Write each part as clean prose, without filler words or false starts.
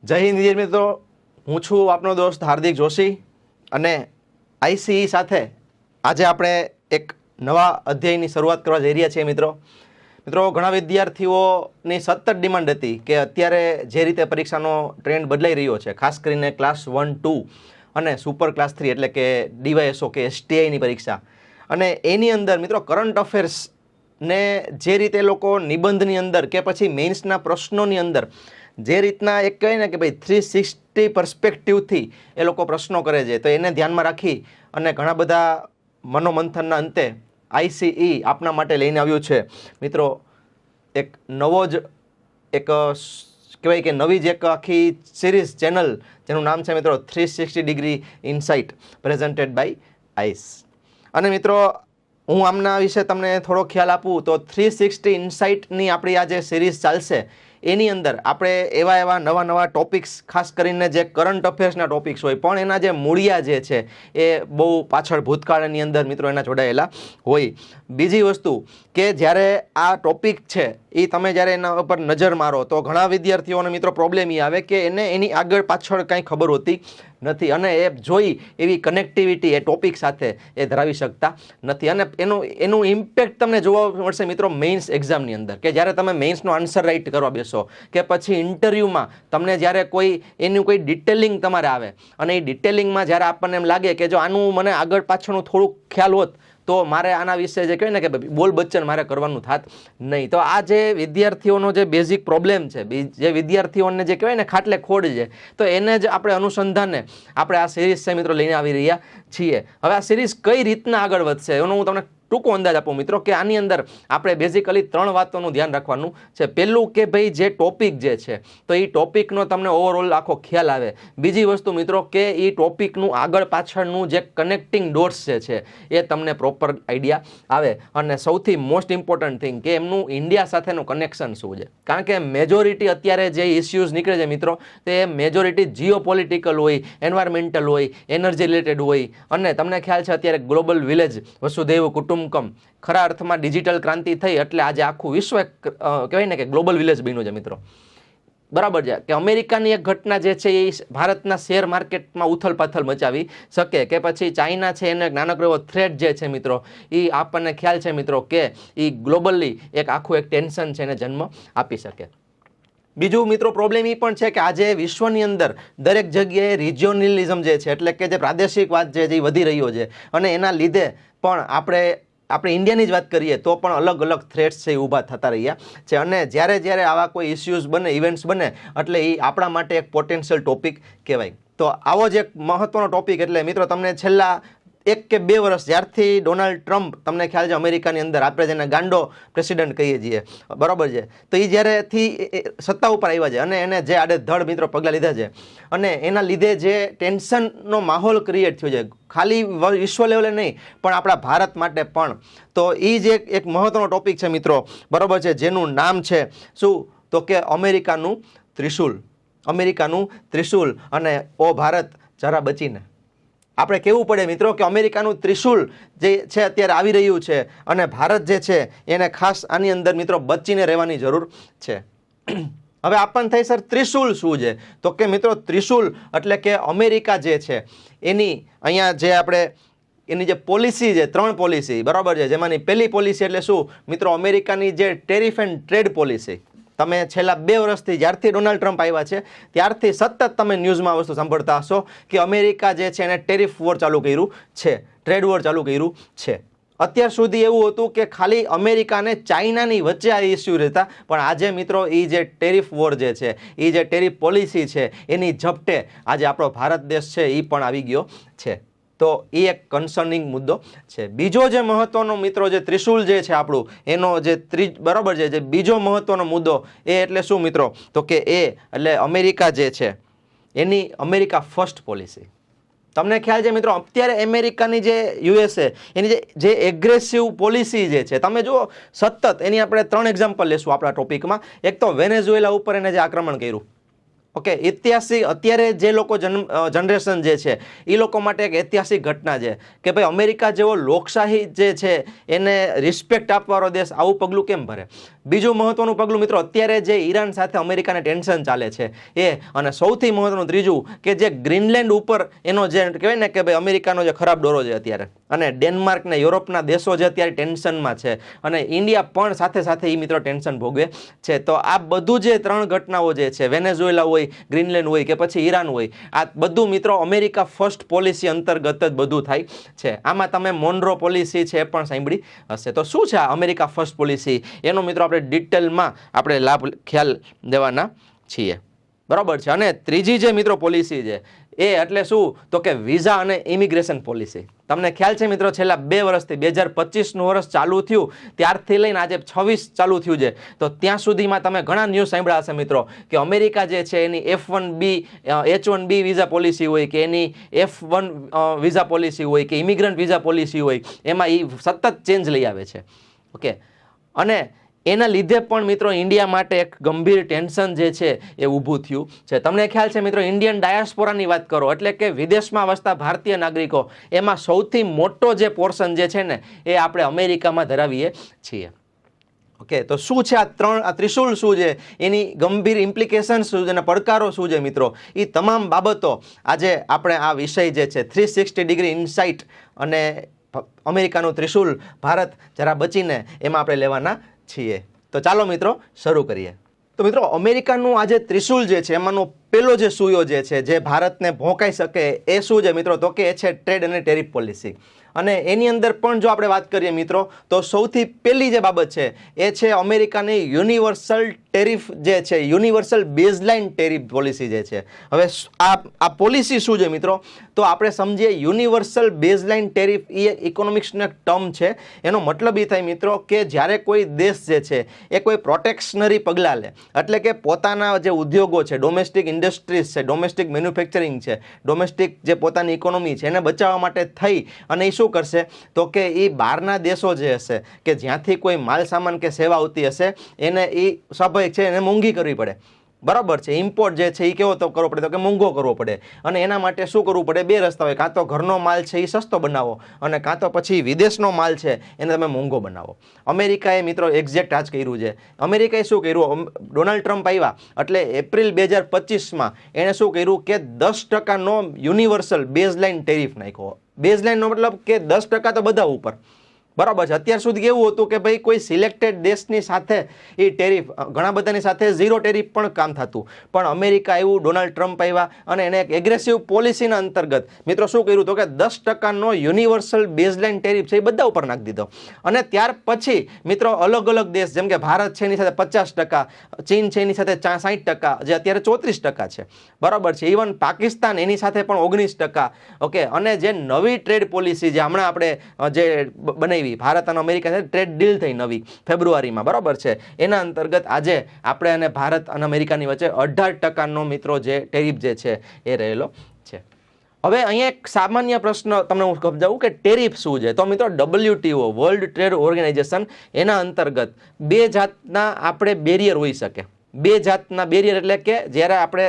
જય હિન્દ વિદ્યાર્થી મિત્રો, હું છું આપનો દોસ્ત હાર્દિક જોશી અને આઈસીઈ સાથે આજે આપણે એક નવા અધ્યાયની શરૂઆત કરવા જઈ રહ્યા છીએ મિત્રો. ઘણા વિદ્યાર્થીઓની સતત ડિમાન્ડ હતી કે અત્યારે જે રીતે પરીક્ષાનો ટ્રેન્ડ બદલાઈ રહ્યો છે, ખાસ કરીને ક્લાસ 1, 2 અને સુપર ક્લાસ 3 એટલે કે ડીવાયએસઓ કે એસટીઆઈની પરીક્ષા, અને એની અંદર મિત્રો કરંટ અફેર્સને જે રીતે લોકો નિબંધની અંદર કે પછી મેઇન્સના પ્રશ્નોની અંદર જે રીતના એક કહે ને કે ભાઈ 360 પર્સપેક્ટિવથી એ લોકો પ્રશ્નો કરે છે, તો એને ધ્યાનમાં રાખી અને ઘણા બધા મનોમંથનના અંતે આઈસીઈ આપના માટે લઈને આવ્યું છે મિત્રો એક નવો જ એક કહેવાય કે નવી જ એક આખી સિરીઝ ચેનલ, જેનું નામ છે મિત્રો 360 ડિગ્રી ઇનસાઇટ પ્રેઝન્ટેડ બાય આઈસ. અને મિત્રો હું આમના વિશે તમને થોડો ખ્યાલ આપું તો 360 ઇનસાઇટની આપણી આ જે સિરીઝ ચાલશે એની અંદર આપણે એવા નવા ટોપિક્સ, ખાસ કરીને જે કરંટ અફેર્સના ટોપિક્સ હોય પણ એના જે મૂળિયા જે છે એ બહુ પાછળ ભૂતકાળની અંદર મિત્રો એના જોડાયેલા હોય. બીજી વસ્તુ કે જ્યારે આ ટોપિક છે એ તમે જ્યારે એના ઉપર નજર મારો તો ઘણા વિદ્યાર્થીઓને મિત્રો પ્રોબ્લેમ એ આવે કે એને એની આગળ પાછળ કાંઈ ખબર હોતી નથી અને એ જોઈ એવી કનેક્ટિવિટી એ ટોપિક સાથે એ ધરાવી શકતા નથી. અને એનું ઇમ્પેક્ટ તમને જોવા મળશે મિત્રો મેઇન્સ એક્ઝામની અંદર, કે જ્યારે તમે મેઇન્સનો આન્સર રાઇટ કરવા બેસો કે પછી ઇન્ટરવ્યૂમાં તમને જ્યારે એનું કોઈ ડિટેલિંગ તમારે આવે અને એ ડિટેલિંગમાં જ્યારે આપણને એમ લાગે કે જો આનું મને આગળ પાછળનું થોડુંક ખ્યાલ હોત તો મારે આના વિશે જે કહેવાય ને કે બોલ બચ્ચન મારે કરવાનું થાત નહીં. તો આ જે વિદ્યાર્થીઓનો જે બેઝિક પ્રોબ્લેમ છે, જે વિદ્યાર્થીઓને જે કહેવાય ને ખાટલે ખોડ છે, તો એને જ આપણે અનુસંધાને આપણે આ સિરીઝ છે મિત્રો લઈને આવી રહ્યા છીએ. હવે આ સિરીઝ કઈ રીતના આગળ વધશે એનો હું તમને ટૂંકો અંદાજ આપું મિત્રો, કે આની અંદર આપણે બેઝિકલી 3 વાતોનું ધ્યાન રાખવાનું છે. પહેલું કે ભાઈ જે ટોપિક જે છે તો એ ટોપિકનો તમને ઓવરઓલ આખો ખ્યાલ આવે. બીજી વસ્તુ મિત્રો કે એ ટોપિકનું આગળ પાછળનું જે કનેક્ટિંગ ડોટ્સ જે છે એ તમને પ્રોપર આઈડિયા આવે. અને સૌથી મોસ્ટ ઇમ્પોર્ટન્ટ થિંગ કે એમનું ઇન્ડિયા સાથેનું કનેક્શન શું છે, કારણ કે મેજોરિટી અત્યારે જે ઇસ્યુઝ નીકળે છે મિત્રો તે મેજોરિટી જીઓ પોલિટિકલ હોય, એન્વાયરમેન્ટલ હોય, એનર્જી રિલેટેડ હોય, અને તમને ખ્યાલ છે અત્યારે ગ્લોબલ વિલેજ વસુધૈવ કુટુંબકમ ખરા અર્થમાં ડિજિટલ ક્રાંતિ થઈ એટલે આજે આખું વિશ્વ કહેવાય ને કે ગ્લોબલ વિલેજ બન્યું છે મિત્રો. બરાબર છે કે અમેરિકાની એક ઘટના જે છે એ ભારતના શેર માર્કેટમાં ઉથલપાથલ મચાવી શકે, કે પછી ચાઇના છે એને નાનકડો એવો થ્રેટ જે છે મિત્રો એ આપણને ખ્યાલ છે મિત્રો કે એ ગ્લોબલી એક આખું એક ટેન્શન છે એને જન્મ આપી શકે. બીજું મિત્રો પ્રોબ્લેમ એ પણ છે કે આજે વિશ્વની અંદર દરેક જગ્યાએ રિજિયોનલિઝમ જે છે એટલે કે જે પ્રાદેશિકવાદ જે વધી રહ્યો છે, અને એના લીધે પણ આપણે ઇન્ડિયાની જ વાત કરીએ તો પણ અલગ અલગ થ્રેટ્સ છે એ ઊભા થતા રહ્યા છે. અને જ્યારે આવા કોઈ ઇસ્યુઝ બને, ઇવેન્ટ્સ બને, એટલે એ આપણા માટે એક પોટેન્શિયલ ટોપિક કહેવાય. તો આવો જ એક મહત્વનો ટોપિક એટલે મિત્રો તમને છેલ્લા 1 કે 2 વર્ષ જ્યારથી ડોનાલ્ડ ટ્રમ્પ, તમને ખ્યાલ છે અમેરિકાની અંદર આપણે જેને ગાંડો પ્રેસિડન્ટ કહીએ છીએ, બરાબર છે, તો એ જ્યારેથી સત્તા ઉપર આવ્યા છે અને એને જે આડેધડ મિત્રો પગલાં લીધા છે અને એના લીધે જે ટેન્શનનો માહોલ ક્રિએટ થયો છે, ખાલી વિશ્વ લેવલે નહીં પણ આપણા ભારત માટે પણ, તો એ જે એક મહત્વનો ટોપિક છે મિત્રો, બરાબર છે, જેનું નામ છે શું તો કે અમેરિકાનું ત્રિશુલ. અને ઓ ભારત જરા બચીને. આપણે કહેવું પડે મિત્રો કે અમેરિકાનું ત્રિશુલ જે છે અત્યારે આવી રહ્યું છે અને ભારત જે છે એને ખાસ આની અંદર મિત્રો બચીને રહેવાની જરૂર છે. હવે આપણને થાય સર ત્રિશુલ શું છે, તો કે મિત્રો ત્રિશુલ એટલે કે અમેરિકા જે છે એની અહીંયા જે આપણે એની જે પોલિસી છે, 3 પોલિસી, બરાબર છે, જેમાંની પહેલી પોલિસી એટલે શું મિત્રો અમેરિકાની જે ટેરિફ એન્ડ ટ્રેડ પોલિસી. તમે છેલ્લા 2 વર્ષથી જ્યારથી ડોનાલ્ડ ટ્રમ્પ આવ્યા છે ત્યારથી સતત તમે ન્યૂઝમાં વસ્તુ સાંભળતા હશો કે અમેરિકા જે છે એને ટેરિફ વોર ચાલુ કર્યું છે, ટ્રેડ વોર ચાલુ કર્યું છે. અત્યાર સુધી એવું હતું કે ખાલી અમેરિકા અને ચાઇનાની વચ્ચે આ ઇસ્યુ રહેતા, પણ આજે મિત્રો એ જે ટેરિફ વોર જે છે, એ જે ટેરિફ પોલિસી છે એની ઝપટે આજે આપણો ભારત દેશ છે એ પણ આવી ગયો છે. તો એ એક કન્સર્નિંગ મુદ્દો છે. બીજો જે મહત્વનો મિત્રો જે ત્રિશુલ જે છે આપણું એનો જે બરાબર છે, જે બીજો મહત્વનો મુદ્દો એ એટલે શું મિત્રો, તો કે એ એટલે અમેરિકા જે છે એની અમેરિકા ફર્સ્ટ પોલિસી. તમને ખ્યાલ છે મિત્રો અત્યારે અમેરિકાની જે યુએસએ એની જે એગ્રેસિવ પોલિસી જે છે, તમે જુઓ સતત એની આપણે 3 એક્ઝામ્પલ લેશું આપણા ટોપિકમાં. એક તો વેનેઝુએલા ઉપર એને જે આક્રમણ કર્યું, ઓકે, ઐતિહાસિક અત્યારે જે લોકો જનરેશન જે છે એ લોકો માટે એક ઐતિહાસિક ઘટના છે કે ભાઈ અમેરિકા જેવો લોકશાહી જે છે એને રિસ્પેક્ટ આપવાનો દેશ આવું પગલું કેમ ભરે. બીજું મહત્વનું પગલું મિત્રો અત્યારે જે ઈરાન સાથે અમેરિકાને ટેન્શન ચાલે છે એ, અને સૌથી મહત્વનું ત્રીજું કે જે ગ્રીનલેન્ડ ઉપર એનો જે કહેવાય ને કે ભાઈ અમેરિકાનો જે ખરાબ દોરો છે અત્યારે, અને ડેનમાર્ક ને યુરોપના દેશો જે અત્યારે ટેન્શનમાં છે, અને ઇન્ડિયા પણ સાથે સાથે એ મિત્રો ટેન્શન ભોગવે છે. તો આ બધું જે 3 ઘટનાઓ જે છે, વેનેઝુએલા હોય, ગ્રીનલેન્ડ હોય કે પછી ઈરાન હોય, આ બધું મિત્રો અમેરિકા ફર્સ્ટ પોલિસી અંતર્ગત જ બધું થાય છે. આમાં તમે મોન્રો પોલિસી છે એ પણ સાંભળી હશે. તો શું છે આ અમેરિકા ફર્સ્ટ પોલિસી, એનો મિત્રો આપણે ડિટેલમાં આપણે ખ્યાલ દેવાના છીએ, બરાબર છે. અને ત્રીજી જે મિત્રો પોલિસી છે એ એટલે શું, તો કે વિઝા અને ઇમિગ્રેશન પોલિસી. તમને ખ્યાલ છે મિત્રો છેલ્લા 2 વર્ષથી 2025નું વર્ષ ચાલુ થયું ત્યારથી લઈને આજે 26 ચાલુ થયું છે, તો ત્યાં સુધીમાં તમે ઘણા ન્યૂઝ સાંભળ્યા હશે મિત્રો કે અમેરિકા જે છે એની F1B H1B વિઝા પોલિસી હોય કે એની F1 વિઝા પોલિસી હોય કે ઇમિગ્રન્ટ વિઝા પોલિસી હોય, એમાં એ સતત ચેન્જ લઈ આવે છે. ઓકે, અને એના લીધે પણ મિત્રો ઇન્ડિયા માટે એક ગંભીર ટેન્શન જે છે એ ઊભું થયું છે. તમને ખ્યાલ છે મિત્રો ઇન્ડિયન ડાયાસ્પોરાની વાત કરો એટલે કે વિદેશમાં વસતા ભારતીય નાગરિકો, એમાં સૌથી મોટો જે પોર્શન જે છે ને એ આપણે અમેરિકામાં ધરાવીએ છીએ. ઓકે, તો શું છે આ ત્રિશુલ શું છે, એની ગંભીર ઇમ્પ્લિકેશન શું છે અને પડકારો શું છે મિત્રો, એ તમામ બાબતો આજે આપણે આ વિષય જે છે 360 ડિગ્રી ઇનસાઇટ અને અમેરિકાનું ત્રિશુલ ભારત જરા બચીને એમાં આપણે લેવાના છીએ. તો ચાલો મિત્રો શરૂ કરીએ. તો મિત્રો અમેરિકાનું આ જે ત્રિશુલ જે છે એમાંનો પેલો જે સૂયો જે છે જે ભારતને ભોંકાઈ શકે એ શું છે મિત્રો, તો કે એ છે ટ્રેડ અને ટેરિફ પોલિસી. અને એની અંદર પણ જો આપણે વાત કરીએ મિત્રો તો સૌથી પહેલી જે બાબત છે એ છે અમેરિકાની યુનિવર્સલ ટેરિફ જે છે, યુનિવર્સલ બેઝલાઇન ટેરિફ પોલિસી જે છે. હવે આ પોલિસી શું છે મિત્રો, તો આપણે સમજીએ યુનિવર્સલ બેઝલાઇન ટેરિફ એ ઇકોનોમિક્સનો એક ટર્મ છે. એનો મતલબ એ થાય મિત્રો કે જ્યારે કોઈ દેશ જે છે એ કોઈ પ્રોટેક્શનરી પગલાં લે, એટલે કે પોતાના જે ઉદ્યોગો છે, ડોમેસ્ટિક ઇન્ડસ્ટ્રીઝ છે, ડોમેસ્ટિક મેન્યુફેક્ચરિંગ છે, ડોમેસ્ટિક જે પોતાની ઇકોનોમી છે એને બચાવવા માટે થઈ અને એ શું કરશે, તો કે એ બહારના દેશો જે હશે કે જ્યાંથી કોઈ માલ સામાન કે સેવા આવતી હશે એને એ સ્વાભાવિક છે એને મોંઘી કરવી પડે, બરાબર છે. ઇમ્પોર્ટ જે છે એ કેવો તો કરવો પડે, તો કે મોંઘો કરવો પડે. અને એના માટે શું કરવું પડે, 2 રસ્તા હોય, કાં તો ઘરનો માલ છે એ સસ્તો બનાવો અને કાં તો પછી વિદેશનો માલ છે એને તમે મોંઘો બનાવો. અમેરિકાએ મિત્રો એક્ઝેક્ટ આ જ કર્યું છે. અમેરિકાએ શું કર્યું, ડોનાલ્ડ ટ્રમ્પ આવ્યા એટલે એપ્રિલ 2025માં એણે શું કર્યું કે 10% યુનિવર્સલ બેઝલાઇન ટેરિફ નાખ્યો. બેઝલાઇનનો મતલબ કે 10% તો બધા ઉપર, બરાબર છે. અત્યાર સુધી કેવું હતું કે ભાઈ કોઈ સિલેક્ટેડ દેશની સાથે એ ટેરિફ, ઘણા બધાની સાથે 0 ટેરિફ પણ કામ થતું, પણ અમેરિકા આવ્યું, ડોનાલ્ડ ટ્રમ્પ આવ્યા અને એને એક એગ્રેસિવ પોલિસીના અંતર્ગત મિત્રો શું કર્યું તો કે 10% યુનિવર્સલ બેઝલાઇન ટેરિફ છે એ બધા ઉપર નાખી દીધો. અને ત્યાર પછી મિત્રો અલગ અલગ દેશ જેમ કે ભારત છે એની સાથે 50%, ચીન છે એની સાથે 60%, જે અત્યારે 34% છે, બરાબર છે. ઇવન પાકિસ્તાન એની સાથે પણ 19%. ઓકે, અને જે નવી ટ્રેડ પોલિસી જે હમણાં આપણે જે બનાવી ભારત અને અમેરિકા સાથે ટ્રેડ ડીલ થઈ નવી ફેબ્રુઆરીમાં, બરાબર છે, એના અંતર્ગત આજે આપણે અને ભારત અને અમેરિકાની વચ્ચે 18% મિત્રો જે ટેરિફ જે છે એ રહેલો છે. હવે અહીંયા એક સામાન્ય પ્રશ્ન તમને હું સમજાવું કે ટેરિફ શું છે. તો મિત્રો WTO વર્લ્ડ ટ્રેડ ઓર્ગેનાઇઝેશન એના અંતર્ગત 2 જાતના આપણે બેરિયર હોઈ શકે. 2 જાતના બેરિયર એટલે કે જ્યારે આપણે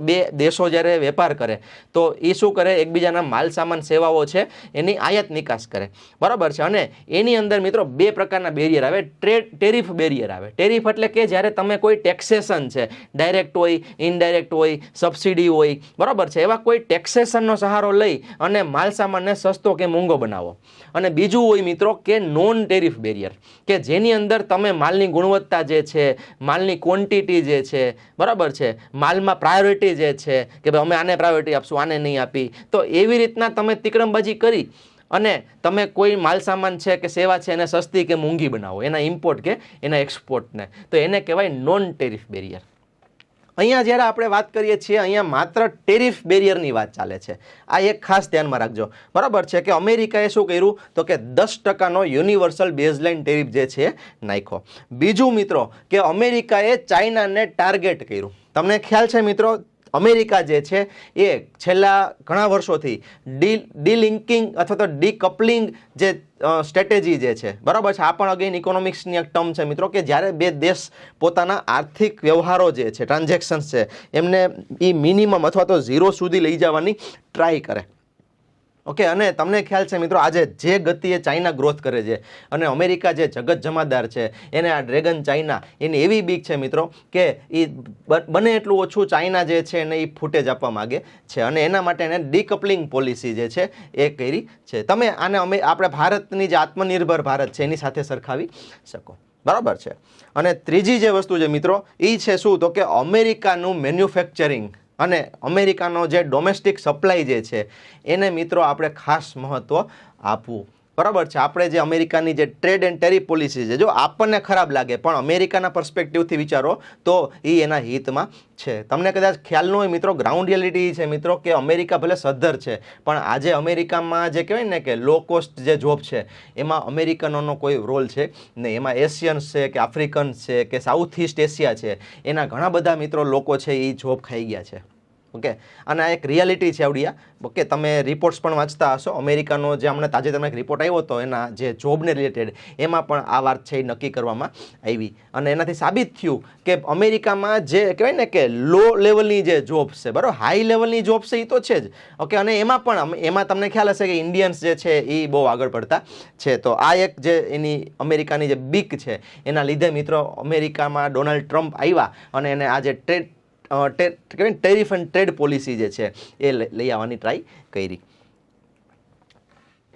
2 દેશો જ્યારે વેપાર કરે તો એ શું કરે, એકબીજાના માલ સામાન સેવાઓ છે એની આયાત નિકાસ કરે, બરાબર છે. અને એની અંદર મિત્રો 2 પ્રકારના બેરિયર આવે. ટેરિફ બેરિયર આવે. ટેરિફ એટલે કે જ્યારે તમે કોઈ ટેક્સેશન છે, ડાયરેક્ટ હોય, ઇનડાયરેક્ટ હોય, સબસિડી હોય, બરાબર છે, એવા કોઈ ટેક્સેશનનો સહારો લઈ અને માલ સામાનને સસ્તો કે મોંઘો બનાવો. અને બીજું હોય મિત્રો કે નોન ટેરિફ બેરિયર, કે જેની અંદર તમે માલની ગુણવત્તા જે છે, માલની ક્વોન્ટિટી જે છે, બરાબર છે, માલમાં પ્રાયોરિટી જે છે કે ભાઈ અમે આને પ્રાયોરિટી આપશું, આને નહીં આપી, તો એવી રીતના તમે તિકડમબાજી કરી અને તમે કોઈ માલ સામાન છે કે સેવા છે એને સસ્તી કે મોંઘી બનાવો, એના ઇમ્પોર્ટ કે એના એક્સપોર્ટને, તો એને કહેવાય નોન ટેરિફ બેરિયર. અહીંયા જ્યારે આપણે વાત કરીએ છીએ અહીંયા માત્ર ટેરિફ બેરિયરની વાત ચાલે છે. આ એક ખાસ ધ્યાનમાં રાખજો, બરાબર છે, કે અમેરિકાએ શું કર્યું તો કે 10% યુનિવર્સલ બેઝલાઇન ટેરિફ જે છે નાખ્યો. બીજું મિત્રો કે અમેરિકાએ ચાઇનાને ટાર્ગેટ કર્યું. તમને ખ્યાલ છે મિત્રો અમેરિકા જે છે એ છેલ્લા ઘણા વર્ષોથી ડીલિંકિંગ અથવા તો ડીકપલિંગ જે સ્ટ્રેટેજી જે છે, બરાબર છે, આ પણ અગેન ઇકોનોમિક્સની એક ટર્મ છે મિત્રો, કે જ્યારે 2 દેશ પોતાના આર્થિક વ્યવહારો જે છે, ટ્રાન્ઝેક્શન્સ છે, એમને એ મિનિમમ અથવા તો 0 સુધી લઈ જવાની ટ્રાય કરે. ઓકે, અને તમને ખ્યાલ છે મિત્રો, આજે જે ગતિએ ચાઇના ગ્રોથ કરે છે અને અમેરિકા જે જગત જમાદાર છે એને આ ડ્રેગન ચાઇના એની એવી બીક છે મિત્રો કે એ બને એટલું ઓછું ચાઇના જે છે એને એ ફૂટેજ આપવા માગે છે અને એના માટે એને ડીકપલિંગ પોલિસી જે છે એ કરી છે. તમે આને આપણે ભારતની જે આત્મનિર્ભર ભારત છે એની સાથે સરખાવી શકો. બરાબર છે. અને ત્રીજી જે વસ્તુ છે મિત્રો એ છે શું, તો કે અમેરિકાનું મેન્યુફેક્ચરિંગ અને અમેરિકાનો જે ડોમેસ્ટિક સપ્લાય જે છે એને મિત્રો આપણે ખાસ મહત્ત્વ આપવું. બરાબર છે. આપણે જે અમેરિકાની જે ટ્રેડ એન્ડ ટેરિફ પોલિસી છે, જો આપણને ખરાબ લાગે પણ અમેરિકાના પર્સપેક્ટિવથી વિચારો તો એ એના હિતમાં છે. તમને કદાચ ખ્યાલ ન હોય મિત્રો, ગ્રાઉન્ડ રિયાલિટી છે મિત્રો કે અમેરિકા ભલે સદ્ધર છે પણ આજે અમેરિકામાં જે કહેવાય ને કે લો કોસ્ટ જે જોબ છે એમાં અમેરિકનોનો કોઈ રોલ છે નહીં. એમાં એશિયન્સ છે કે આફ્રિકન્સ છે કે સાઉથ ઇસ્ટ એશિયા છે એના ઘણા બધા મિત્રો લોકો છે એ જોબ ખાઈ ગયા છે. ઓકે, અને આ એક રિયાલિટી છે આવડિયા. ઓકે, તમે રિપોર્ટ્સ પણ વાંચતા હશો. અમેરિકાનો જે હમણાં તાજેતરમાં એક રિપોર્ટ આવ્યો હતો એના જે જોબને રિલેટેડ, એમાં પણ આ વાત છે એ નક્કી કરવામાં આવી અને એનાથી સાબિત થયું કે અમેરિકામાં જે કહેવાય ને કે લો લેવલની જે જોબ્સ છે, બરાબર, હાઈ લેવલની જોબ્સ છે એ તો છે જ. ઓકે, અને એમાં તમને ખ્યાલ હશે કે ઇન્ડિયન્સ જે છે એ બહુ આગળ પડતા છે. તો આ એક જે એની અમેરિકાની જે બીક છે એના લીધે મિત્રો અમેરિકામાં ડોનાલ્ડ ટ્રમ્પ આવ્યા અને એને આ જે ટેરિફ એન્ડ ટ્રેડ પોલિસી જે છે એ લઈ આવવાની ટ્રાય કરી.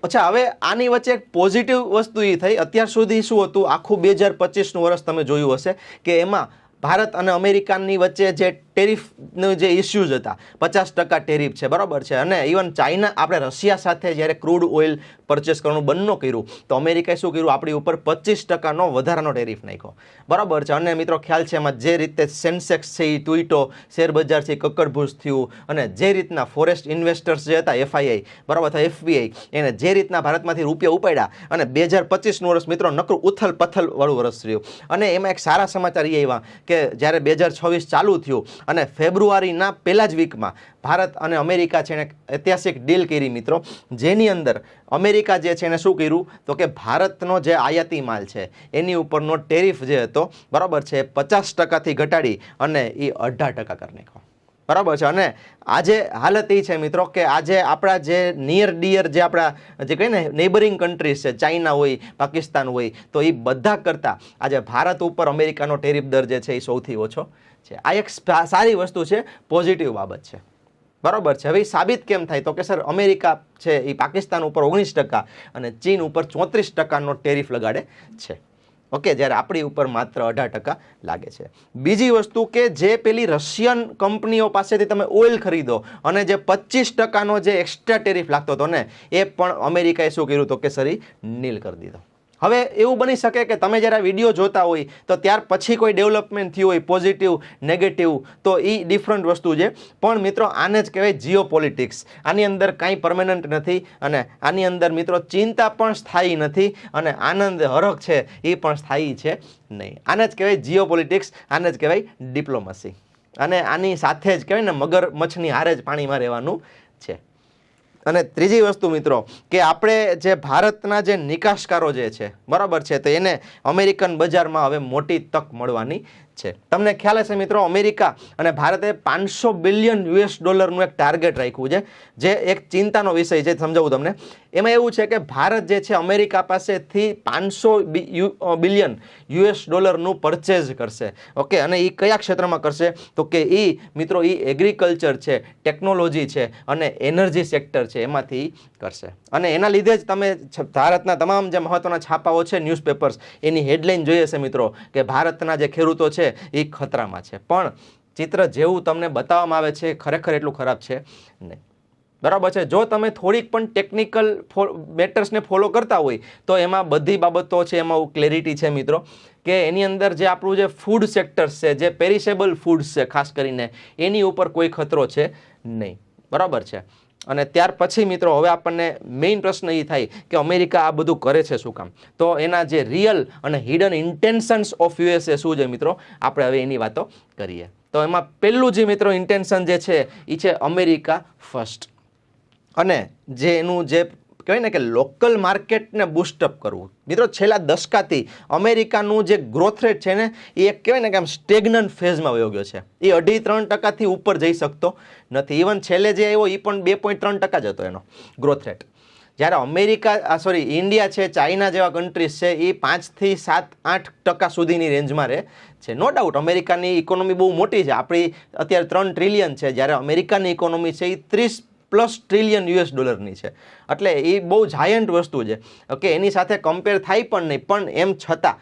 અચ્છા, હવે આની વચ્ચે એક પોઝિટિવ વસ્તુ એ થઈ. અત્યાર સુધી શું હતું, આખું 2025નું વર્ષ તમે જોયું હશે કે એમાં ભારત અને અમેરિકાની વચ્ચે જે ટેરિફનું જે ઇસ્યુઝ હતા, 50% ટેરિફ છે, બરાબર છે. અને ઇવન ચાઇના, આપણે રશિયા સાથે જ્યારે ક્રૂડ ઓઇલ પરચેસ કરવાનું બંધ કર્યું તો અમેરિકાએ શું કર્યું, આપણી ઉપર 25%નો વધારાનો ટેરિફ નાખ્યો, બરાબર છે. અને મિત્રો ખ્યાલ છે એમાં જે રીતે સેન્સેક્સ છે એ તૂટ્યો, શેર બજાર છે એ કક્કડભૂસ થયું અને જે રીતના ફોરેસ્ટ ઇન્વેસ્ટર્સ જે હતા FII, બરાબર, અથવા FBI, એને જે રીતના ભારતમાંથી રૂપિયા ઉપાડ્યા અને 2025નું વર્ષ મિત્રો નકરું ઉથલ પથલ વાળું વર્ષ રહ્યું. અને એમાં એક સારા સમાચાર એ આવ્યા કે જ્યારે 2026 ચાલુ થયું અને ફેબ્રુઆરીના પહેલા જ વીકમાં ભારત અને અમેરિકા છે એને ઐતિહાસિક ડીલ કરી મિત્રો, જેની અંદર અમેરિકા જે છે એને શું કર્યું તો કે ભારતનો જે આયાતી માલ છે એની ઉપરનો ટેરિફ જે હતો, બરાબર છે, 50%થી ઘટાડી અને એ 18% કરી નાખ્યો, બરાબર છે. અને આજે હાલત એ છે મિત્રો કે આજે આપણા જે નિયર ડિયર જે આપણા જે કહીએ ને નેબરિંગ કન્ટ્રીઝ છે, ચાઇના હોય, પાકિસ્તાન હોય, તો એ બધા કરતાં આજે ભારત ઉપર અમેરિકાનો ટેરિફ દર જે છે એ સૌથી ઓછો છે. આ એક સારી વસ્તુ છે, પોઝિટિવ બાબત છે, બરાબર છે. હવે સાબિત કેમ થાય તો કે સર અમેરિકા છે એ પાકિસ્તાન ઉપર 19% અને ચીન ઉપર 34%નો ટેરિફ લગાડે છે. ઓકે, જ્યારે આપણી ઉપર માત્ર 18% લાગે છે. બીજી વસ્તુ કે જે પેલી રશિયન કંપનીઓ પાસેથી તમે ઓઇલ ખરીદો અને જે 25%નો જે એક્સ્ટ્રા ટેરિફ લાગતો હતો ને, એ પણ અમેરિકાએ શું કર્યું તો કે સર નીલ કરી દીધો. હવે એવું બની શકે કે તમે જ્યારે વિડીયો જોતા હોય તો ત્યાર પછી કોઈ ડેવલપમેન્ટ થયું હોય, પોઝિટિવ, નેગેટિવ, તો એ ડિફરન્ટ વસ્તુ છે. પણ મિત્રો આને જ કહેવાય જીઓ પોલિટિક્સ. આની અંદર કાંઈ પરમેનન્ટ નથી અને આની અંદર મિત્રો ચિંતા પણ સ્થાયી નથી અને આનંદ હરખ છે એ પણ સ્થાયી છે નહીં. આને જ કહેવાય જીઓ પોલિટિક્સ, આને જ કહેવાય ડિપ્લોમસી. અને આની સાથે જ કહેવાય ને મગરમચ્છની હારે જ પાણીમાં રહેવાનું છે. અને ત્રીજી વસ્તુ મિત્રો કે આપણે જે ભારતના જે નિકાસકારો જે છે, બરાબર છે, તો એને અમેરિકન બજારમાં હવે મોટી તક મળવાની છે. તમને ખ્યાલ હશે મિત્રો, અમેરિકા અને ભારતે $500 બિલિયન એક ટાર્ગેટ રાખ્યું છે, જે એક ચિંતાનો વિષય છે. સમજાવું તમને. એમાં એવું છે કે ભારત જે છે અમેરિકા પાસેથી $500 બિલિયન નું પરચેઝ કરશે. ઓકે, અને એ કયા ક્ષેત્રમાં કરશે તો કે એ મિત્રો એ એગ્રીકલ્ચર છે, ટેકનોલોજી છે અને એનર્જી સેક્ટર છે, એમાંથી કરશે. અને એના લીધે જ તમે ભારતના તમામ જે મહત્વના છાપાઓ છે, ન્યૂઝપેપર્સ, એની હેડલાઇન જોઈએ છે મિત્રો કે ભારતના જે ખેડૂતો છે એ ખતરામાં છે. પણ ચિત્ર જેવું તમને બતાવવામાં આવે છે ખરેખર એટલું ખરાબ છે નહીં, બરાબર છે. જો તમે થોડીક પણ ટેકનિકલ મેટર્સને ફોલો કરતા હોય તો એમાં બધી બાબતો છે, એમાં ક્લેરિટી છે મિત્રો કે એની અંદર જે આપણું જે ફૂડ સેક્ટર્સ છે, જે પેરિશેબલ ફૂડ્સ છે ખાસ કરીને, એની ઉપર કોઈ ખતરો છે નહીં, બરાબર છે. અને ત્યાર પછી મિત્રો હવે આપણને મેઇન પ્રશ્ન એ થાય કે અમેરિકા આ બધું કરે છે શું કામ? તો એના જે રિયલ અને હિડન ઇન્ટેન્શન્સ ઓફ USA શું છે મિત્રો, આપણે હવે એની વાતો કરીએ. તો એમાં પહેલું જે મિત્રો ઇન્ટેન્શન જે છે એ છે અમેરિકા ફર્સ્ટ. અને જે એનું જે કહેવાય ને કે લોકલ માર્કેટને બૂસ્ટઅપ કરવું. મિત્રો છેલ્લા દશકાથી અમેરિકાનું જે ગ્રોથ રેટ છે ને એ એક કહેવાય ને કે આમ સ્ટેગ્નન્ટ ફેઝમાં વયો ગયો છે. એ 2.5-3% ઉપર જઈ શકતો નથી. ઇવન છેલ્લે જે આવ્યો એ પણ 2.3% જ હતો એનો ગ્રોથ રેટ. જ્યારે ઇન્ડિયા છે, ચાઇના જેવા કન્ટ્રીઝ છે એ 5-7-8% સુધીની રેન્જમાં રહે છે. નો ડાઉટ અમેરિકાની ઇકોનોમી બહુ મોટી છે. આપણી અત્યારે 3 ટ્રિલિયન છે, જ્યારે અમેરિકાની ઇકોનોમી છે એ 30+ ટ્રિલિયન US$ની છે. એટલે એ બહુ જાયન્ટ વસ્તુ છે. ઓકે, એની સાથે કમ્પેર થાય પણ નહીં, પણ એમ છતાં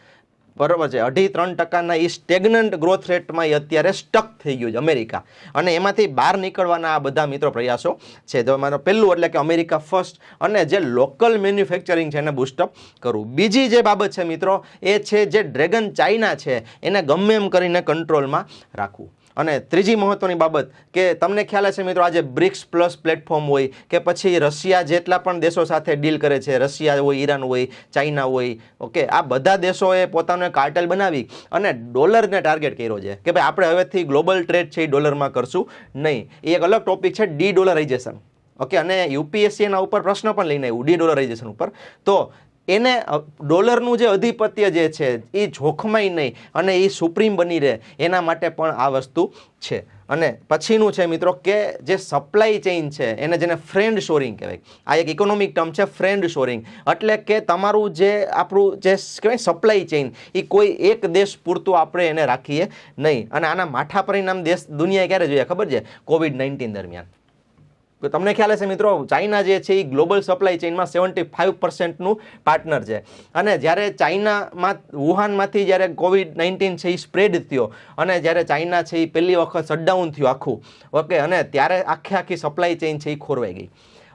બરોબર છે 2.5-3%ના એ સ્ટેગ્નન્ટ ગ્રોથ રેટમાં એ અત્યારે સ્ટક થઈ ગયું છે અમેરિકા. અને એમાંથી બહાર નીકળવાના આ બધા મિત્રો પ્રયાસો છે. તો મારો પહેલું એટલે કે અમેરિકા ફર્સ્ટ, અને જે લોકલ મેન્યુફેક્ચરિંગ છે એને બૂસ્ટઅપ કરવું. બીજી જે બાબત છે મિત્રો એ છે જે ડ્રેગન ચાઇના છે એને ગમે એમ કરીને કંટ્રોલમાં રાખવું. અને ત્રીજી મહત્વની બાબત કે તમને ખ્યાલ હશે મિત્રો, આજે બ્રિક્સ પ્લસ પ્લેટફોર્મ હોય કે પછી રશિયા જેટલા પણ દેશો સાથે ડીલ કરે છે, રશિયા હોય, ઈરાન હોય, ચાઇના હોય, ઓકે, આ બધા દેશોએ પોતાનો કાર્ટેલ બનાવી અને ડોલરને ટાર્ગેટ કર્યો છે કે ભાઈ આપણે હવેથી ગ્લોબલ ટ્રેડ છે એ ડોલરમાં કરશું નહીં. એ એક અલગ ટોપિક છે, ડી-ડોલરાઇઝેશન. ઓકે, અને યુપીએસસી એના ઉપર પ્રશ્ન પણ લઈને આવ્યું ડી-ડોલરાઇઝેશન ઉપર. તો એને ડોલરનું જે અધિપત્ય જે છે એ જોખમાય નહીં અને એ સુપ્રીમ બની રહે એના માટે પણ આ વસ્તુ છે. અને પછીનું છે મિત્રો કે જે સપ્લાય ચેઇન છે એને જેને ફ્રેન્ડ શોરિંગ કહેવાય. આ એક ઇકોનોમિક ટર્મ છે, ફ્રેન્ડ શોરિંગ. એટલે કે તમારું જે આપણું જે કહેવાય સપ્લાય ચેઇન એ કોઈ એક દેશ પૂરતું આપણે એને રાખીએ નહીં. અને આના માઠા પરિણામ દુનિયાએ ક્યારે જોયા ખબર છે? COVID-19 દરમિયાન. તમને ખ્યાલ હશે મિત્રો, ચાઇના જે છે એ ગ્લોબલ સપ્લાય ચેઇનમાં 75%નું પાર્ટનર છે. અને જ્યારે ચાઇનામાં વુહાનમાંથી જ્યારે COVID-19 છે એ સ્પ્રેડ થયો અને જ્યારે ચાઇના છે એ પહેલી વખત શટડાઉન થયું આખું, ઓકે, અને ત્યારે આખી સપ્લાય ચેઇન છે એ ખોરવાઈ ગઈ.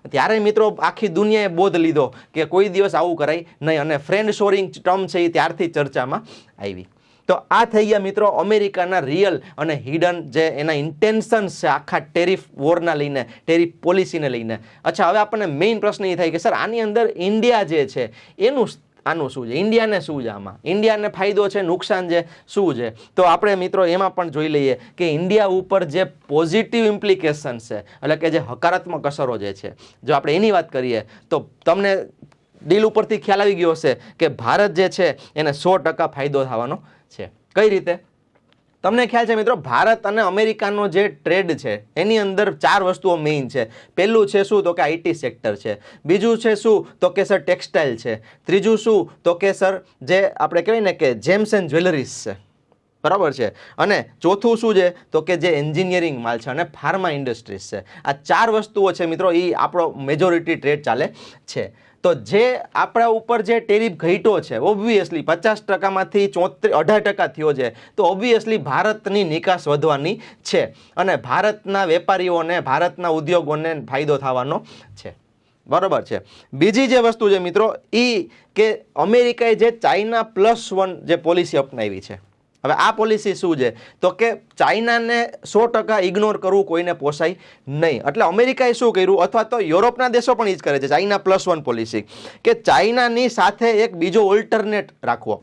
ત્યારે મિત્રો આખી દુનિયાએ બોધ લીધો કે કોઈ દિવસ આવું કરાય નહીં. અને ફ્રેન્ડ શોરિંગ ટર્મ છે એ ત્યારથી ચર્ચામાં આવી. તો આ થઈ ગયા મિત્રો અમેરિકાના રિયલ અને હિડન જે એના ઇન્ટેન્શન્સ છે આખા ટેરિફ વોરના લઈને, ટેરિફ પોલિસીને લઈને. અચ્છા, હવે આપણને મેઇન પ્રશ્ન એ થાય કે સર આની અંદર ઇન્ડિયા જે છે એનું આનું શું છે? ઇન્ડિયાને શું છે આમાં? ઇન્ડિયાને ફાયદો છે, નુકસાન છે, શું છે? તો આપણે મિત્રો એમાં પણ જોઈ લઈએ કે ઇન્ડિયા ઉપર જે પોઝિટિવ ઇમ્પ્લિકેશન છે, એટલે કે જે હકારાત્મક અસરો જે છે, જો આપણે એની વાત કરીએ તો તમને ડીલ ઉપરથી ખ્યાલ આવી ગયો હશે કે ભારત જે છે એને 100% ફાયદો થવાનો છે. કઈ રીતે? તમને ખ્યાલ છે મિત્રો, ભારત અને અમેરિકાનો જે ટ્રેડ છે એની અંદર 4 વસ્તુઓ મેઇન છે. પહેલું છે શું? તો કે આઈટી સેક્ટર છે. બીજું છે શું? તો કે સર ટેક્સટાઇલ છે. ત્રીજું શું? તો કે સર જે આપણે કહેવાય ને કે જેમ્સ એન્ડ જ્વેલરીઝ છે. બરાબર છે. અને ચોથું શું છે? તો કે જે એન્જિનિયરિંગ માલ છે અને ફાર્મા ઇન્ડસ્ટ્રીઝ છે. આ 4 વસ્તુઓ છે મિત્રો, એ આપણો મેજોરિટી ટ્રેડ ચાલે છે. તો જે આપણા ઉપર જે ટેરિફ ઘટ્યો છે ઓબ્વિયસલી 50%માંથી 18% થયો છે, તો ઓબ્વિયસલી ભારતની નિકાસ વધવાની છે અને ભારતના વેપારીઓને, ભારતના ઉદ્યોગોને ફાયદો થવાનો છે. બરોબર છે. બીજી જે વસ્તુ છે મિત્રો એ કે અમેરિકાએ જે ચાઇના +1 જે પોલિસી અપનાવી છે. હવે આ પોલિસી શું છે? તો કે ચાઇનાને 100% ઇગ્નોર કરવું કોઈને પોસાય નહીં. એટલે અમેરિકાએ શું કર્યું, અથવા તો યુરોપના દેશો પણ એ જ કરે છે, ચાઇના +1 પોલિસી, કે ચાઇનાની સાથે એક બીજો ઓલ્ટરનેટ રાખવો.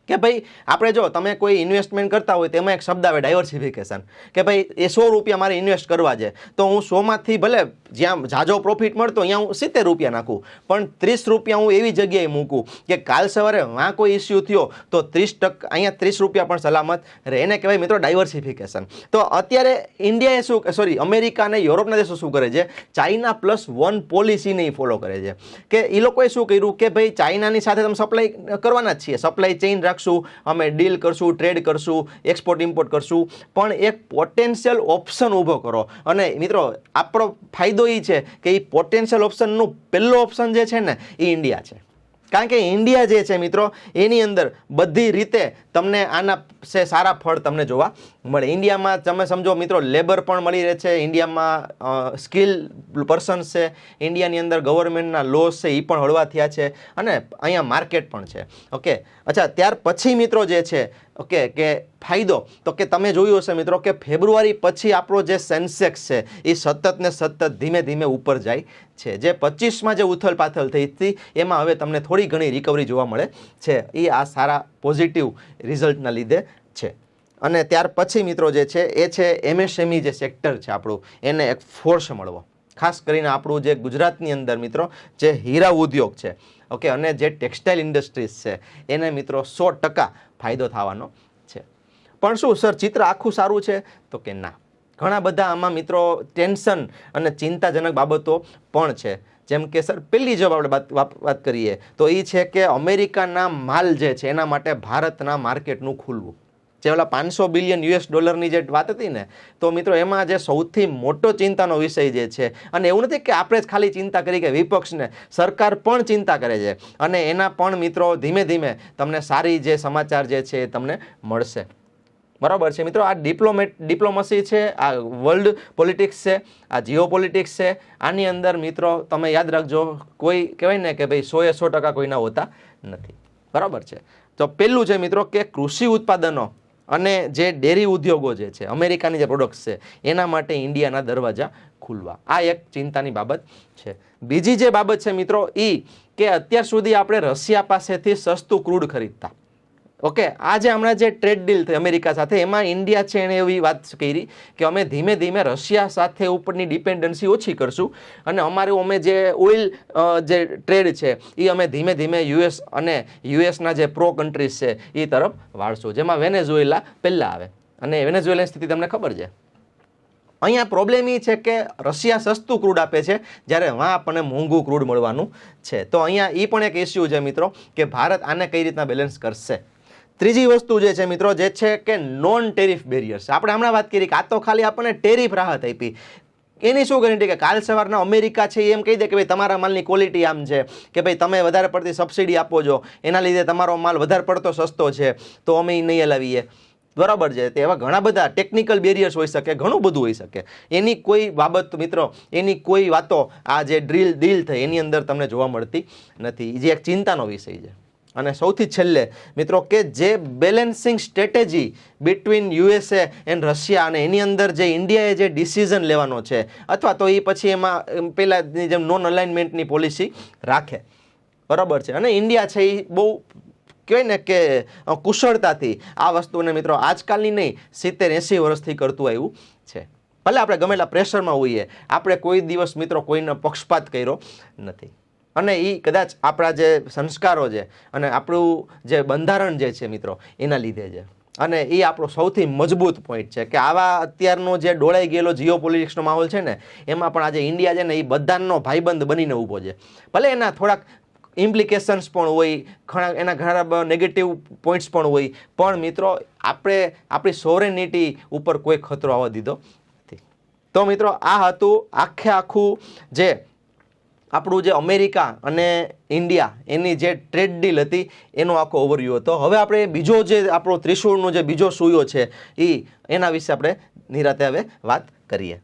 કે ભાઈ આપણે જો તમે કોઈ ઇન્વેસ્ટમેન્ટ કરતા હોય તેમાં એક શબ્દ આવે ડાયવર્સિફિકેશન, કે ભાઈ એ 100 રૂપિયા મારે ઇન્વેસ્ટ કરવા છે તો હું 100માંથી ભલે જ્યાં ઝાઝો પ્રોફિટ મળતો અહીંયા હું 70 રૂપિયા નાખું, પણ 30 રૂપિયા હું એવી જગ્યાએ મૂકું કે કાલ સવારે વાં કોઈ ઇસ્યુ થયો તો 30% અહીંયા 30 રૂપિયા પણ સલામત રહે. એને કહેવાય મિત્રો ડાયવર્સિફિકેશન. તો અત્યારે ઇન્ડિયાએ અમેરિકા અને યુરોપના દેશો શું કરે છે? ચાઇના +1 પોલિસીને ફોલો કરે છે. કે એ લોકોએ શું કર્યું કે ભાઈ ચાઇનાની સાથે તમે સપ્લાય કરવાના જ છીએ, સપ્લાય ચેઇન રાખશું, અમે ડીલ કરશું, ટ્રેડ કરશું, એક્સપોર્ટ ઇમ્પોર્ટ કરશું, પણ એક પોટેન્શિયલ ઓપ્શન ઊભો કરો. અને મિત્રો આપણો ફાયદો એ છે કે એ પોટેન્શિયલ ઓપ્શનનું પહેલો ઓપ્શન જે છે ને એ ઇન્ડિયા છે. કારણ કે ઇન્ડિયા જે છે મિત્રો એની અંદર બધી રીતે તમને આના સારા ફળ તમને જોવા મળે. ઇન્ડિયામાં તમે સમજો મિત્રો લેબર પણ મળી રહે છે, ઇન્ડિયામાં સ્કિલ પર્સન્સ છે, ઇન્ડિયાની અંદર ગવર્મેન્ટના લોસ છે એ પણ હળવા થયા છે અને અહીંયા માર્કેટ પણ છે. ઓકે, અચ્છા, ત્યાર પછી મિત્રો જે છે ઓકે કે ફાયદો તો કે તમે જોયું હશે મિત્રો કે ફેબ્રુઆરી પછી આપણો જે સેન્સેક્સ છે એ સતત ને સતત ધીમે ધીમે ઉપર જાય છે. જે 25માં જે ઉથલ પાથલ થઈ હતી એમાં હવે તમને થોડી ઘણી રિકવરી જોવા મળે છે. એ આ સારા પોઝિટિવ રિઝલ્ટના લીધે છે. અને ત્યાર પછી મિત્રો જે છે એ છે એમએસએમઈ જે સેક્ટર છે આપણું, એને એક ફોર્સ મળવો. ખાસ કરીને આપણું જે ગુજરાતની અંદર મિત્રો જે હીરા ઉદ્યોગ છે, ઓકે, અને જે ટેક્સટાઇલ ઇન્ડસ્ટ્રીઝ છે એને મિત્રો 100% ફાયદો થવાનો છે. પણ શું સર ચિત્ર આખું સારું છે? તો કે ના, ઘણા બધા આમાં મિત્રો ટેન્શન અને ચિંતાજનક બાબતો પણ છે. જેમ કે સર પહેલી જો આપણે વાત કરીએ તો એ છે કે અમેરિકાના માલ જે છે એના માટે ભારતના માર્કેટનું ખુલવું. જે ઓલા $500 બિલિયન ની જે વાત હતી ને, તો મિત્રો એમાં જે સૌથી મોટો ચિંતાનો વિષય જે છે, અને એવું નથી કે આપણે જ ખાલી ચિંતા કરી કે વિપક્ષને, સરકાર પણ ચિંતા કરે છે, અને એના પણ મિત્રો ધીમે ધીમે તમને સારી જે સમાચાર જે છે એ તમને મળશે. બરાબર છે મિત્રો, આ ડિપ્લોમસી છે, આ વર્લ્ડ પોલિટિક્સ છે, આ જીઓ પોલિટિક્સ છે. આની અંદર મિત્રો તમે યાદ રાખજો, કોઈ કહેવાય ને કે ભાઈ 100% કોઈના હોતા નથી. બરાબર છે. તો પહેલું છે મિત્રો કે કૃષિ ઉત્પાદનો અને જે ડેરી ઉદ્યોગો જે છે, અમેરિકાની જે પ્રોડક્ટ્સ છે એના માટે ઇન્ડિયાના દરવાજા ખુલવા, આ એક ચિંતાની બાબત છે. બીજી જે બાબત છે મિત્રો એ કે અત્યાર સુધી આપણે રશિયા પાસેથી સસ્તું ક્રૂડ ખરીદતા, ઓકે, આજે હમણાં જે ટ્રેડ ડીલ થઈ અમેરિકા સાથે, એમાં ઇન્ડિયા છે એને એવી વાત કરી કે અમે ધીમે ધીમે રશિયા સાથે ઉપરની ડિપેન્ડન્સી ઓછી કરશું અને અમે જે ઓઇલ જે ટ્રેડ છે એ અમે ધીમે ધીમે યુએસ અને યુએસના જે પ્રો કન્ટ્રીઝ છે એ તરફ વાળશું, જેમાં વેનેઝુએલા પહેલાં આવે. અને વેનેઝુએલાની સ્થિતિ તમને ખબર છે. અહીંયા પ્રોબ્લેમ એ છે કે રશિયા સસ્તું ક્રૂડ આપે છે, જ્યારે વાં આપણને મોંઘું ક્રૂડ મળવાનું છે. તો અહીંયા એ પણ એક ઇસ્યુ છે મિત્રો કે ભારત આને કઈ રીતના બેલેન્સ કરશે. ત્રીજી વસ્તુ જે છે મિત્રો જે છે કે નોન ટેરિફ બેરિયર્સ. આપણે હમણાં વાત કરી કે આ તો ખાલી આપણને ટેરિફ રાહત આપી, એની શું ગેરંટી કે કાલ સવારના અમેરિકા છે એમ કહી દે કે ભાઈ તમારા માલની ક્વોલિટી આમ છે કે ભાઈ તમે વધારે પડતી સબસિડી આપો છો, એના લીધે તમારો માલ વધારે પડતો સસ્તો છે, તો અમે નહીં હલાવીએ. બરાબર છે. તે એવા ઘણા બધા ટેકનિકલ બેરિયર્સ હોઈ શકે, ઘણું બધું હોઈ શકે. એની કોઈ બાબત મિત્રો, એની કોઈ વાતો આ જે ડીલ થઈ એની અંદર તમને જોવા મળતી નથી, જે એક ચિંતાનો વિષય છે. અને સૌથી છેલ્લે મિત્રો કે જે balancing strategy between USA and Russia, અને એની અંદર જે ઇન્ડિયાએ જે ડિસિઝન લેવાનો છે, અથવા તો એ પછી એમાં પહેલાંની જેમ નોન અલાઇનમેન્ટની પોલિસી રાખે. બરાબર છે. અને ઇન્ડિયા છે એ બહુ કહેવાય ને કે કુશળતાથી આ વસ્તુને મિત્રો આજકાલની નહીં 70-80 વર્ષથી કરતું આવ્યું છે. ભલે આપણે ગમેલા પ્રેશરમાં હોઈએ, આપણે કોઈ દિવસ મિત્રો કોઈનો પક્ષપાત કર્યો નથી. અને એ કદાચ આપણા જે સંસ્કારો છે અને આપણું જે બંધારણ જે છે મિત્રો એના લીધે છે. અને એ આપણો સૌથી મજબૂત પોઈન્ટ છે કે આવા અત્યારનો જે ડોળાઈ ગયેલો જીઓ પોલિટિક્સનો માહોલ છે ને, એમાં પણ આજે ઇન્ડિયા છે ને એ બધાનો ભાઈબંધ બનીને ઊભો છે. ભલે એના થોડાક ઇમ્પ્લિકેશન્સ પણ હોય, એના ઘણા નેગેટિવ પોઈન્ટ્સ પણ હોય, પણ મિત્રો આપણે આપણી સોવરેનિટી ઉપર કોઈ ખતરો આવવા દીધો નથી. તો મિત્રો આ હતું આખું જે આપણું જે અમેરિકા અને ઇન્ડિયા એની જે ટ્રેડ ડીલ હતી એનો આખો ઓવરવ્યૂ હતો. હવે આપણે બીજો જે આપણો ત્રિશુળનો જે બીજો સૂયો છે એના વિશે આપણે નિરાતે હવે વાત કરીએ.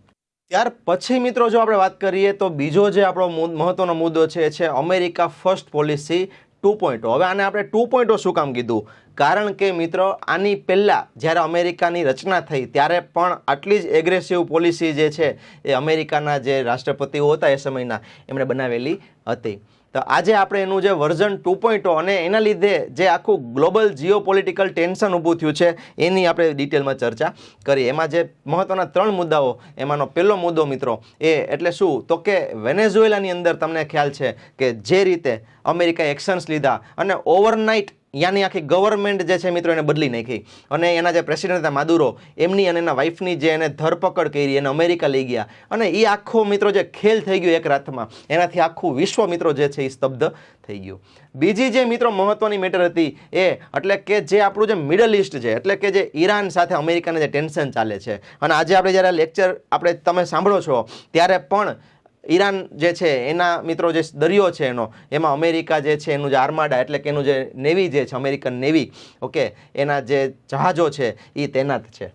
ત્યાર પછી મિત્રો જો આપણે વાત કરીએ તો બીજો જે આપણો મહત્વનો મુદ્દો છે અમેરિકા ફર્સ્ટ પોલિસી 2.0. હવે આને આપણે 2.0 શું કામ કીધું? કારણ કે મિત્રો આની પહેલાં જ્યારે અમેરિકાની રચના થઈ ત્યારે પણ આટલી જ એગ્રેસિવ પોલિસી જે છે એ અમેરિકાના જે રાષ્ટ્રપતિઓ હતા એ સમયના એમણે બનાવેલી હતી. તો આજે આપણે એનું જે વર્ઝન 2.0 અને એના લીધે જે આખું ગ્લોબલ જીઓ પોલિટિકલ ટેન્શન ઊભું થયું છે એની આપણે ડિટેલમાં ચર્ચા કરીએ. એમાં જે મહત્ત્વના 3 મુદ્દાઓ, એમાંનો પહેલો મુદ્દો મિત્રો એટલે શું? તો કે વેનેઝુએલાની અંદર તમને ખ્યાલ છે કે જે રીતે અમેરિકાએ એક્શન્સ લીધા અને ઓવરનાઇટ યાની આખી ગવર્મેન્ટ જે છે મિત્રો એને બદલી નાખી, અને એના જે પ્રેસિડેન્ટ હતા માદુરો એમની અને એના વાઇફની જે એને ધરપકડ કરી, એને અમેરિકા લઈ ગયા, અને એ આખો મિત્રો જે ખેલ થઈ ગયો એક રાતમાં, એનાથી આખું વિશ્વ મિત્રો જે છે એ સ્તબ્ધ થઈ ગયું. બીજી જે મિત્રો મહત્વની મેટર હતી એટલે કે જે આપણું જે મિડલ ઇસ્ટ છે, એટલે કે જે ઈરાન સાથે અમેરિકાને જે ટેન્શન ચાલે છે, અને આજે આપણે જ્યારે લેક્ચર તમે સાંભળો છો ત્યારે પણ ઈરાન જે છે એના મિત્રો જે દરિયો છે એમાં અમેરિકા જે છે એનું જે આર્માડા એટલે કે એનું જે નેવી જે છે અમેરિકન નેવી, ઓકે, એના જે જહાજો છે એ તૈનાત છે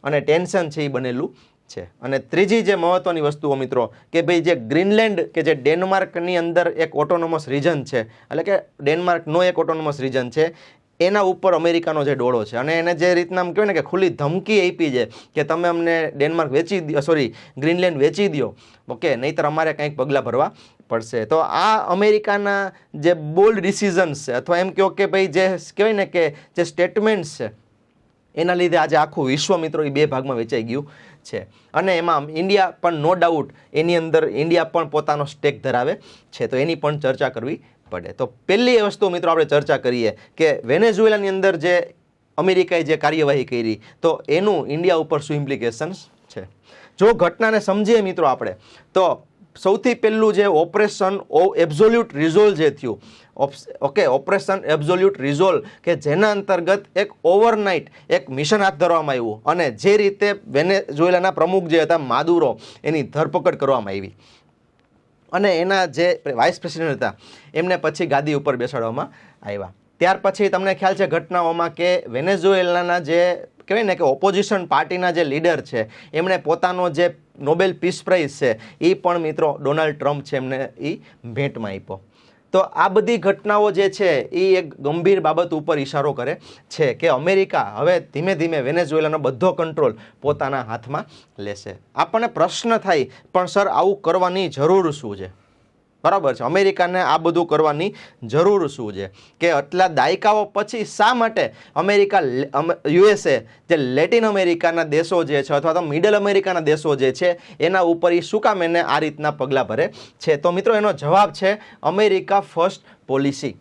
અને ટેન્શન છે એ બનેલું છે. અને ત્રીજી જે મહત્વની વસ્તુઓ મિત્રો કે ભાઈ જે ગ્રીનલેન્ડ કે જે ડેનમાર્કની અંદર એક ઓટોનોમસ રીજન છે, એટલે કે ડેનમાર્કનો એક ઓટોનોમસ રીજન છે, એના ઉપર અમેરિકાનો જે ડોળો છે, અને એને જે રીતના આમ કહેવાય ને કે ખુલ્લી ધમકી આપી છે કે તમે અમને ગ્રીનલેન્ડ વેચી દો, ઓકે, નહીંતર અમારે કંઈક પગલાં ભરવા પડશે. તો આ અમેરિકાના જે બોલ્ડ ડિસિઝન્સ છે, અથવા એમ કહો કે ભાઈ જે કહેવાય ને કે જે સ્ટેટમેન્ટ્સ છે, એના લીધે આજે આખું વિશ્વ મિત્રો એ બે ભાગમાં વેચાઈ ગયું છે. અને એમાં ઇન્ડિયા પણ નો ડાઉટ એની અંદર ઇન્ડિયા પણ પોતાનો સ્ટેક ધરાવે છે, તો એની પણ ચર્ચા કરવી પડે. તો પહેલી વસ્તુ મિત્રો આપણે ચર્ચા કરીએ કે વેનેઝુએલાની અંદર જે અમેરિકાએ જે કાર્યવાહી કરી તો એનું ઇન્ડિયા ઉપર શું ઇમ્પ્લિકેશન્સ છે. જો ઘટનાને સમજીએ મિત્રો આપણે તો સૌથી પહેલું જે ઓપરેશન એબ્સોલ્યુટ રિઝોલ્વ જે થયું, ઓપરેશન એબ્સોલ્યુટ રિઝોલ્વ કે જેના અંતર્ગત એક ઓવરનાઇટ એક મિશન હાથ ધરવામાં આવ્યું અને જે રીતે વેનેઝુએલાના પ્રમુખ જે હતા માદુરો એની ધરપકડ કરવામાં આવી અને એના જે વાઇસ પ્રેસિડેન્ટ હતા એમને પછી ગાદી ઉપર બેસાડવામાં આવ્યા. ત્યાર પછી તમને ખ્યાલ છે ઘટનાઓમાં કે વેનેઝુએલાના જે કહેવાય ને કે ઓપોઝિશન પાર્ટીના જે લીડર છે એમણે પોતાનો જે નોબેલ પીસ પ્રાઇઝ છે એ પણ મિત્રો ડોનાલ્ડ ટ્રમ્પ છે એમને એ ભેટમાં આપ્યો. તો આ બધી ઘટનાઓ જે છે એ એક ગંભીર બાબત ઉપર ઇશારો કરે છે કે અમેરિકા હવે ધીમે ધીમે વેનેઝુએલાનો બધો કંટ્રોલ પોતાના હાથમાં લેશે. આપણને પ્રશ્ન થાય પણ સર આવું કરવાની જરૂર શું છે? બરાબર છે, અમેરિકાને આ બધું કરવાની જરૂર શું છે કે આટલા દાયકાઓ પછી શા માટે અમેરિકા યુએસએ જે લેટિન અમેરિકાના દેશો જે છે અથવા તો મિડલ અમેરિકાના દેશો જે છે એના ઉપર એ શું કામ એને આ રીતના પગલાં ભરે છે? તો મિત્રો એનો જવાબ છે અમેરિકા ફર્સ્ટ પોલિસી.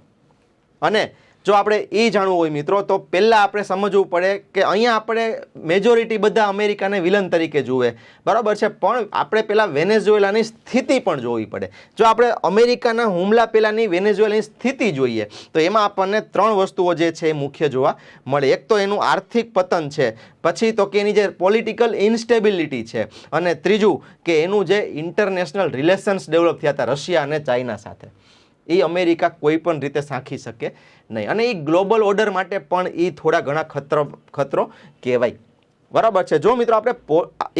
અને જો આપણે એ જાણવું હોય મિત્રો તો પહેલાં આપણે સમજવું પડે કે અહીંયા આપણે મેજોરિટી બધા અમેરિકાને વિલન તરીકે જુએ, બરાબર છે, પણ આપણે પહેલાં વેનેઝુએલાની સ્થિતિ પણ જોવી પડે. જો આપણે અમેરિકાના હુમલા પહેલાંની વેનેઝુએલાની સ્થિતિ જોઈએ તો એમાં આપણને ત્રણ વસ્તુઓ જે છે એ મુખ્ય જોવા મળે. એક તો એનું આર્થિક પતન છે, પછી તો કે એની જે પોલિટિકલ ઇન્સ્ટેબિલિટી છે, અને ત્રીજું કે એનું જે ઇન્ટરનેશનલ રિલેશન્સ ડેવલપ થયા હતા રશિયા અને ચાઇના સાથે, એ અમેરિકા કોઈ પણ રીતે સાંખી શકે નહીં. અને એ ગ્લોબલ ઓર્ડર માટે પણ એ થોડા ઘણા ખતરો કહેવાય. બરાબર છે. જો મિત્રો આપણે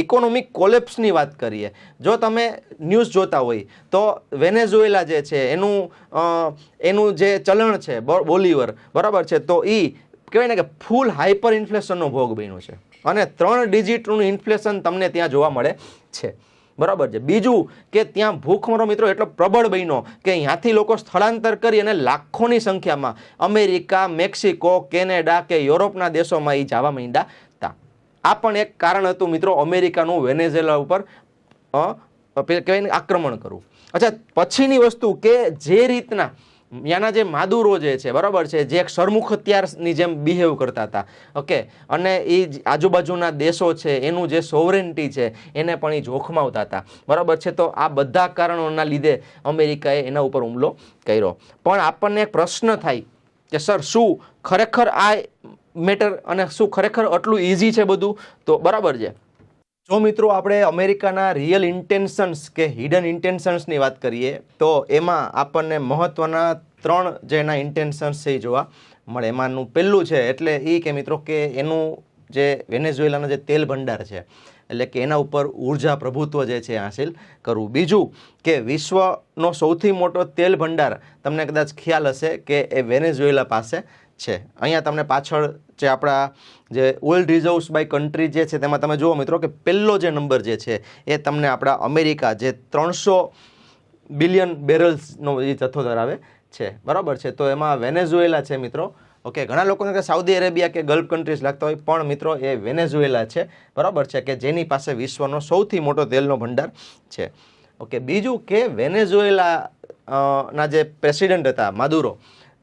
ઇકોનોમિક કોલેપ્સની વાત કરીએ, જો તમે ન્યૂઝ જોતા હોય તો વેનેઝુએલા જે છે એનું જે ચલણ છે બોલિવર, બરાબર છે, તો એ કહેવાય ને કે ફૂલ હાઇપર ઇન્ફ્લેશનનો ભોગ બન્યું છે અને 3 ડિજિટનું ઇન્ફ્લેશન તમને ત્યાં જોવા મળે છે. બરાબર છે. બીજું કે ત્યાં ભૂખમરો મિત્રો એટલો પ્રબળ બન્યો કે અહીંયાથી લોકો સ્થળાંતર કરી અને લાખોની સંખ્યામાં અમેરિકા, મેક્સિકો, કેનેડા કે યુરોપના દેશોમાં એ જવા માંડ્યા હતા. આ પણ એક કારણ હતું મિત્રો અમેરિકાનું વેનેઝુએલા ઉપર કહેવાય આક્રમણ કરવું. અચ્છા, પછીની વસ્તુ કે જે રીતના ત્યાંના જે માદુરો જે છે, બરાબર છે, જે એક સરમુખ હથિયારની જેમ બિહેવ કરતા હતા, ઓકે, અને એ આજુબાજુના દેશો છે એનું જે સોવરેન્ટી છે એને પણ એ જોખમાવતા હતા, બરાબર છે. તો આ બધા કારણોના લીધે અમેરિકાએ એના ઉપર હુમલો કર્યો. પણ આપણને એક પ્રશ્ન થાય કે સર શું ખરેખર આ મેટર અને શું ખરેખર આટલું ઇઝી છે બધું? તો બરાબર છે, જો મિત્રો આપણે અમેરિકાના રિયલ ઇન્ટેન્શન્સ કે હિડન ઇન્ટેન્શન્સની વાત કરીએ તો એમાં આપણને મહત્ત્વના 3 જે એના ઇન્ટેન્શન્સ છે એ જોવા મળે. એમાંનું પહેલું છે એટલે એ કે મિત્રો કે એનું જે વેનેઝુએલાનો જે તેલ ભંડાર છે એટલે કે એના ઉપર ઉર્જા પ્રભુત્વ જે છે હાંસિલ કરવું. બીજું કે વિશ્વનો સૌથી મોટો તેલ ભંડાર તમને કદાચ ખ્યાલ હશે કે એ વેનેઝુએલા પાસે છે. અહીંયા તમને પાછળ જે આપણા જે ઓઇલ રિઝર્વ્સ બાય કન્ટ્રી જે છે તેમાં તમે જુઓ મિત્રો કે પહેલો જે નંબર જે છે એ તમને આપણા અમેરિકા જે 300 બિલિયન બેરલ્સનો એ જથ્થો ધરાવે છે, બરાબર છે. તો એમાં વેનેઝુએલા છે મિત્રો, ઓકે. ઘણા લોકોને કે સાઉદી અરેબિયા કે ગલ્ફ કન્ટ્રીઝ લાગતા હોય, પણ મિત્રો એ વેનેઝુએલા છે, બરાબર છે, કે જેની પાસે વિશ્વનો સૌથી મોટો તેલનો ભંડાર છે, ઓકે. બીજું કે વેનેઝુએલા ના જે પ્રેસિડેન્ટ હતા માદુરો,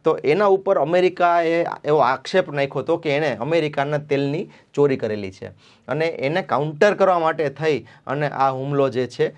તો એના ઉપર અમેરિકાએ એવો આક્ષેપ નાખ્યો હતો કે એણે અમેરિકાના તેલની ચોરી કરેલી છે અને એને કાઉન્ટર કરવા માટે થઈ અને આ હુમલો જે છે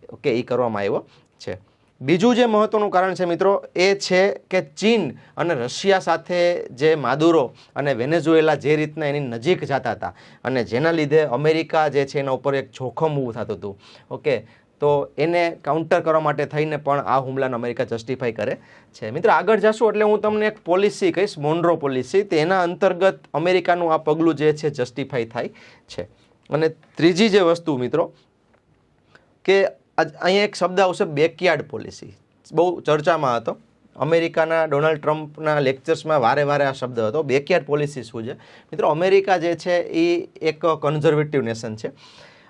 ઓકે એ કરવામાં આવ્યો છે. બીજું જે મહત્ત્વનું કારણ છે મિત્રો એ છે કે ચીન અને રશિયા સાથે જે માદુરો અને વેનેઝુએલા જે રીતના એની નજીક જતા હતા અને જેના લીધે અમેરિકા જે છે એના ઉપર એક જોખમ ઊભું થતું હતું, ઓકે. તો એને કાઉન્ટર કરવા માટે થઈને પણ આ હુમલાને અમેરિકા જસ્ટિફાઈ કરે છે. મિત્રો આગળ જશું એટલે હું તમને એક પોલિસી કહીશ, મોન્રો પોલિસી, તેના અંતર્ગત અમેરિકાનું આ પગલું જે છે જસ્ટિફાઈ થાય છે. અને ત્રીજી જે વસ્તુ મિત્રો કે અહીંયા એક શબ્દ આવશે બેકયાર્ડ પોલિસી, બહુ ચર્ચામાં હતો. અમેરિકાના ડોનાલ્ડ ટ્રમ્પના લેક્ચર્સમાં વારે વારે આ શબ્દ હતો. બેકયાર્ડ પોલિસી શું છે મિત્રો? અમેરિકા જે છે એ એક કન્ઝર્વેટિવ નેશન છે.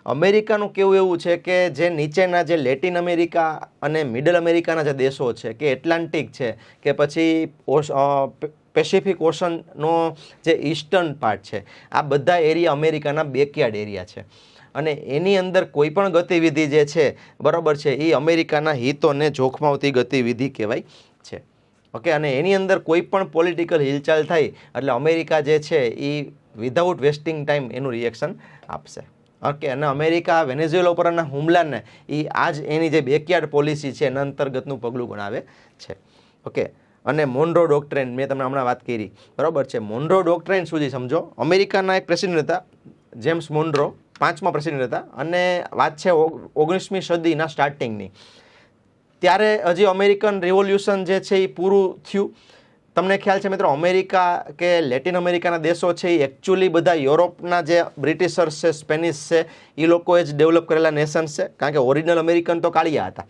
અમેરિકાનું કેવું એવું છે કે જે નીચેના જે લેટિન અમેરિકા અને મિડલ અમેરિકાના જે દેશો છે કે એટલાન્ટિક છે કે પછી પેસિફિક ઓશનનો જે ઈસ્ટર્ન પાર્ટ છે, આ બધા એરિયા અમેરિકાના બેકયાર્ડ એરિયા છે. અને એની અંદર કોઈ પણ ગતિવિધિ જે છે, બરાબર છે, એ અમેરિકાના હિતોને જોખમાવતી ગતિવિધિ કહેવાય છે. ઓકે, અને એની અંદર કોઈ પણ પોલિટિકલ હિલચાલ થાય એટલે અમેરિકા જે છે એ વિધાઉટ વેસ્ટિંગ ટાઈમ એનું રિએક્શન આપશે. ઓકે, અને અમેરિકા વેનેઝુએલા ઉપરના હુમલાને એ આજ એની જે બેકયાર્ડ પોલિસી છે એના અંતર્ગતનું પગલું ગણાવે છે. ઓકે, અને મોનરો ડોક્ટ્રેન મેં તમને હમણાં વાત કરી, બરાબર છે. મોનરો ડોક્ટ્રેન સુધી સમજો. અમેરિકાના એક પ્રેસિડેન્ટ હતા જેમ્સ મોનરો, 5મા પ્રેસિડેન્ટ હતા, અને વાત છે 19મી સદીના સ્ટાર્ટિંગની. ત્યારે હજી અમેરિકન રિવોલ્યુશન જે છે એ પૂરું થયું. તમને ખ્યાલ છે મિત્રો, અમેરિકા કે લેટિન અમેરિકાના દેશો છે એ એકચ્યુઅલી બધા યુરોપના જે બ્રિટિશર્સ છે, સ્પેનિશ છે, એ લોકોએ જ ડેવલપ કરેલા નેશન્સ છે. કારણ કે ઓરિજિનલ અમેરિકન તો કાળિયા હતા,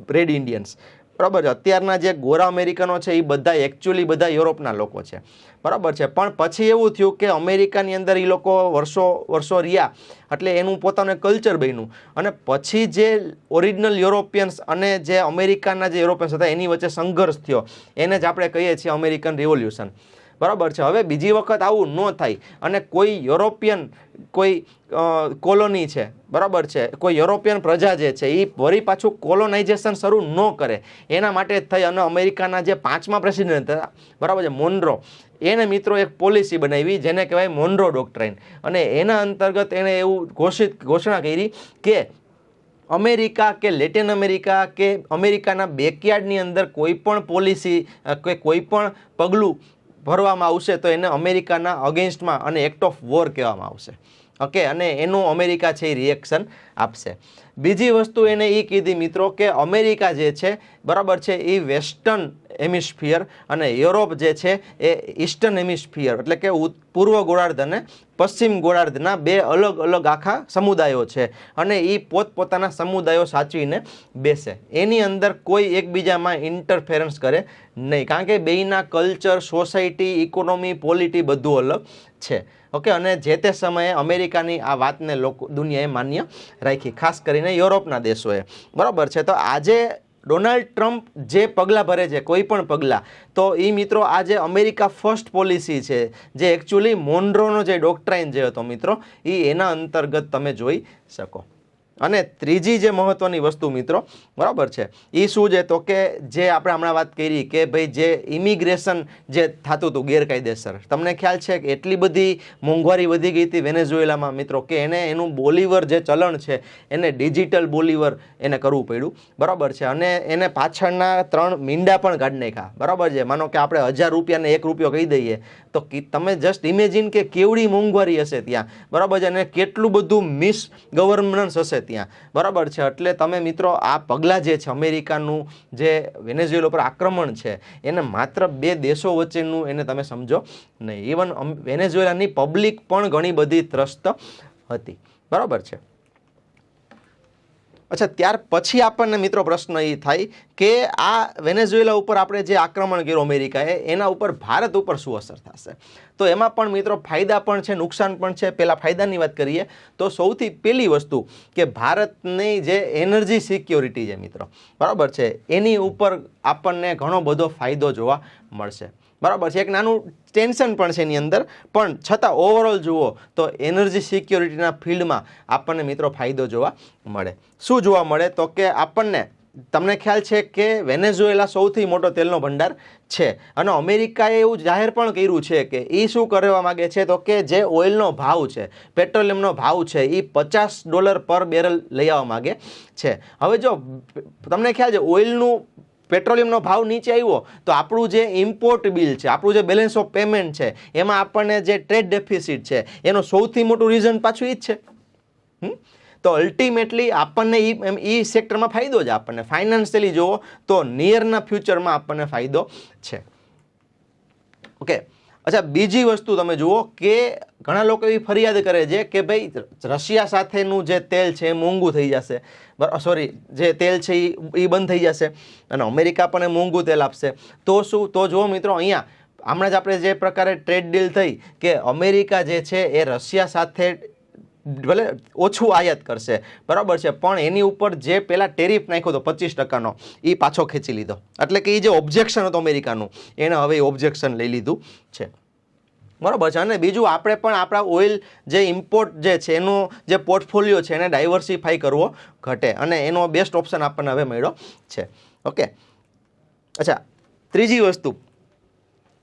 રેડ ઇન્ડિયન્સ, બરાબર છે. અત્યારના જે ગોરા અમેરિકનો છે એ બધા એકચ્યુઅલી બધા યુરોપના લોકો છે, બરાબર છે. પણ પછી એવું થયું કે અમેરિકાની અંદર એ લોકો વર્ષો રહ્યા એટલે એનું પોતાનું કલ્ચર બન્યું, અને પછી જે ઓરિજિનલ યુરોપિયન્સ અને જે અમેરિકાના જે યુરોપિયન્સ હતા એની વચ્ચે સંઘર્ષ થયો, એને જ આપણે કહીએ છીએ અમેરિકન રિવોલ્યુશન, બરાબર છે. હવે બીજી વખત આવું ન થાય અને કોઈ યુરોપિયન કોઈ કોલોની છે, બરાબર છે, કોઈ યુરોપિયન પ્રજા જે છે એ વળી પાછું કોલોનાઇઝેશન શરૂ ન કરે, એના માટે થઈ અને અમેરિકાના જે 5મા પ્રેસિડેન્ટ હતા, બરાબર છે, મોનરો, એને મિત્રો એક પોલિસી બનાવી જેને કહેવાય મોનરો ડોક્ટ્રાઇન. અને એના અંતર્ગત એણે એવું ઘોષણા કરી કે અમેરિકા કે લેટિન અમેરિકા કે અમેરિકાના બેકયાર્ડની અંદર કોઈ પણ પોલિસી કે કોઈ પણ પગલું ભરવામાં આવશે તો એને અમેરિકાના અગેન્સ્ટમાં અને એક્ટ ઓફ વોર કહેવામાં આવશે. ઓકે, અને એનું અમેરિકા છે એ રિએક્શન આપશે. બીજી વસ્તુ એને એ કીધી મિત્રો કે અમેરિકા જે છે, બરાબર છે, એ વેસ્ટર્ન હેમિસ્ફિયર અને યુરોપ જે છે એ ઈસ્ટર્ન હેમિસ્ફિયર, એટલે કે પૂર્વ ગોળાર્ધ અને પશ્ચિમ ગોળાર્ધના બે અલગ અલગ આખા સમુદાયો છે, અને એ પોતપોતાના સમુદાયો સાચવીને બેસે. એની અંદર કોઈ એકબીજામાં ઇન્ટરફેરન્સ કરે નહીં, કારણ કે બેયના કલ્ચર, સોસાયટી, ઇકોનોમી, પોલિટી બધું અલગ છે. ઓકે, અને જે તે સમયે અમેરિકાની આ વાતને દુનિયાએ માન્ય રાખી, ખાસ કરીને યુરોપના દેશોએ, બરાબર છે. તો આજે ડોનાલ્ડ ટ્રમ્પ જે પગલાં ભરે છે, કોઈ પણ પગલાં, તો એ મિત્રો આ જે અમેરિકા ફર્સ્ટ પોલિસી છે, જે એકચ્યુઅલી મોનરોનો જે ડોક્ટ્રાઇન જે હતો મિત્રો, એ એના અંતર્ગત તમે જોઈ શકો. અને ત્રીજી જે મહત્વની વસ્તુ મિત્રો, બરાબર છે, એ શું છે તો કે જે આપણે હમણાં વાત કરી કે ભાઈ જે ઇમિગ્રેશન જે થતું હતું ગેરકાયદેસર, તમને ખ્યાલ છે કે એટલી બધી મોંઘવારી વધી ગઈ હતી વેનેઝુએલામાં મિત્રો કે એને એનું બોલિવર જે ચલણ છે એને ડિજિટલ બોલિવર એને કરવું પડ્યું, બરાબર છે. અને એને પાછળના 3 મીંડા પણ કાઢી નાખ્યા, બરાબર છે. માનો કે આપણે 1000 રૂપિયાને 1 રૂપિયો કહી દઈએ તો તમે જસ્ટ ઇમેજિન કે કેવડી મોંઘવારી હશે ત્યાં, બરાબર છે, અને કેટલું બધું મિસ ગવર્નન્સ હશે ત્યાં, બરાબર છે. એટલે તમે મિત્રો આ પગલાં જે છે અમેરિકાનું જે વેનેઝુએલા પર આક્રમણ છે એને માત્ર 2 દેશો વચ્ચેનું એને તમે સમજો નહીં. ઇવન વેનેઝુએલાની પબ્લિક પણ ઘણી બધી ત્રસ્ત હતી, બરાબર છે. અચ્છા, ત્યાર પછી આપણને મિત્રો પ્રશ્ન એ થાય કે આ વેનેઝુએલા ઉપર આપણે જે આક્રમણ કર્યું અમેરિકાએ, એના ઉપર ભારત ઉપર શું અસર થશે? તો એમાં પણ મિત્રો ફાયદા પણ છે, નુકસાન પણ છે. પહેલાં ફાયદાની વાત કરીએ તો સૌથી પહેલી વસ્તુ કે ભારતની જે એનર્જી સિક્યોરિટી છે મિત્રો, બરાબર છે, એની ઉપર આપણને ઘણો બધો ફાયદો જોવા મળશે, બરાબર છે. એક નાનું ટેન્શન પણ છે એની અંદર, પણ છતાં ઓવરઓલ જુઓ તો એનર્જી સિક્યોરિટીના ફિલ્ડમાં આપણને મિત્રો ફાયદો જોવા મળે. શું જોવા મળે તો કે આપણને, તમને ખ્યાલ છે કે વેનેઝુએલા સૌથી મોટો તેલનો ભંડાર છે, અને અમેરિકાએ એવું જાહેર પણ કર્યું છે કે એ શું કરવા માગે છે તો કે જે ઓઇલનો ભાવ છે, પેટ્રોલિયમનો ભાવ છે, એ $50 પર બેરલ લઈ આવવા માગે છે. હવે જો તમને ખ્યાલ છે ઓઇલનું પેટ્રોલિયમનો ભાવ નીચે આવ્યો તો આપણું જે ઇમ્પોર્ટ બિલ છે, આપણું જે બેલેન્સ ઓફ પેમેન્ટ છે, એમાં આપણને જે ટ્રેડ ડેફિસિટ છે એનું સૌથી મોટું રીઝન પાછું એ જ છે. તો અલ્ટિમેટલી આપણને એ સેક્ટરમાં ફાયદો જ, આપણને ફાઇનાન્શિયલી જુઓ તો નિયરના ફ્યુચરમાં આપણને ફાયદો છે. ઓકે, અચ્છા, બીજી વસ્તુ તમે જુઓ કે ઘણા લોકો એવી ફરિયાદ કરે છે કે ભાઈ રશિયા સાથેનું જે તેલ છે એ મોંઘું થઈ જશે, સોરી, જે તેલ છે એ બંધ થઈ જશે અને અમેરિકા પણ મોંઘું તેલ આપશે. તો શું? તો જુઓ મિત્રો, અહીંયા હમણાં જ આપણે જે પ્રકારે ટ્રેડ ડીલ થઈ કે અમેરિકા જે છે એ રશિયા સાથે ભલે ઓછું આયાત કરશે, બરાબર છે, પણ એની ઉપર જે પહેલાં ટેરિફ નાખ્યો હતો 25%, એ પાછો ખેંચી લીધો. એટલે કે એ જે ઓબ્જેક્શન હતું અમેરિકાનું, એને હવે ઓબ્જેક્શન લઈ લીધું છે, બરાબર છે. અને બીજું, આપણે પણ આપણા ઓઇલ જે ઇમ્પોર્ટ જે છે એનો જે પોર્ટફોલિયો છે એને ડાયવર્સિફાઈ કરવો ઘટે, અને એનો બેસ્ટ ઓપ્શન આપણને હવે મળ્યો છે. ઓકે, અચ્છા,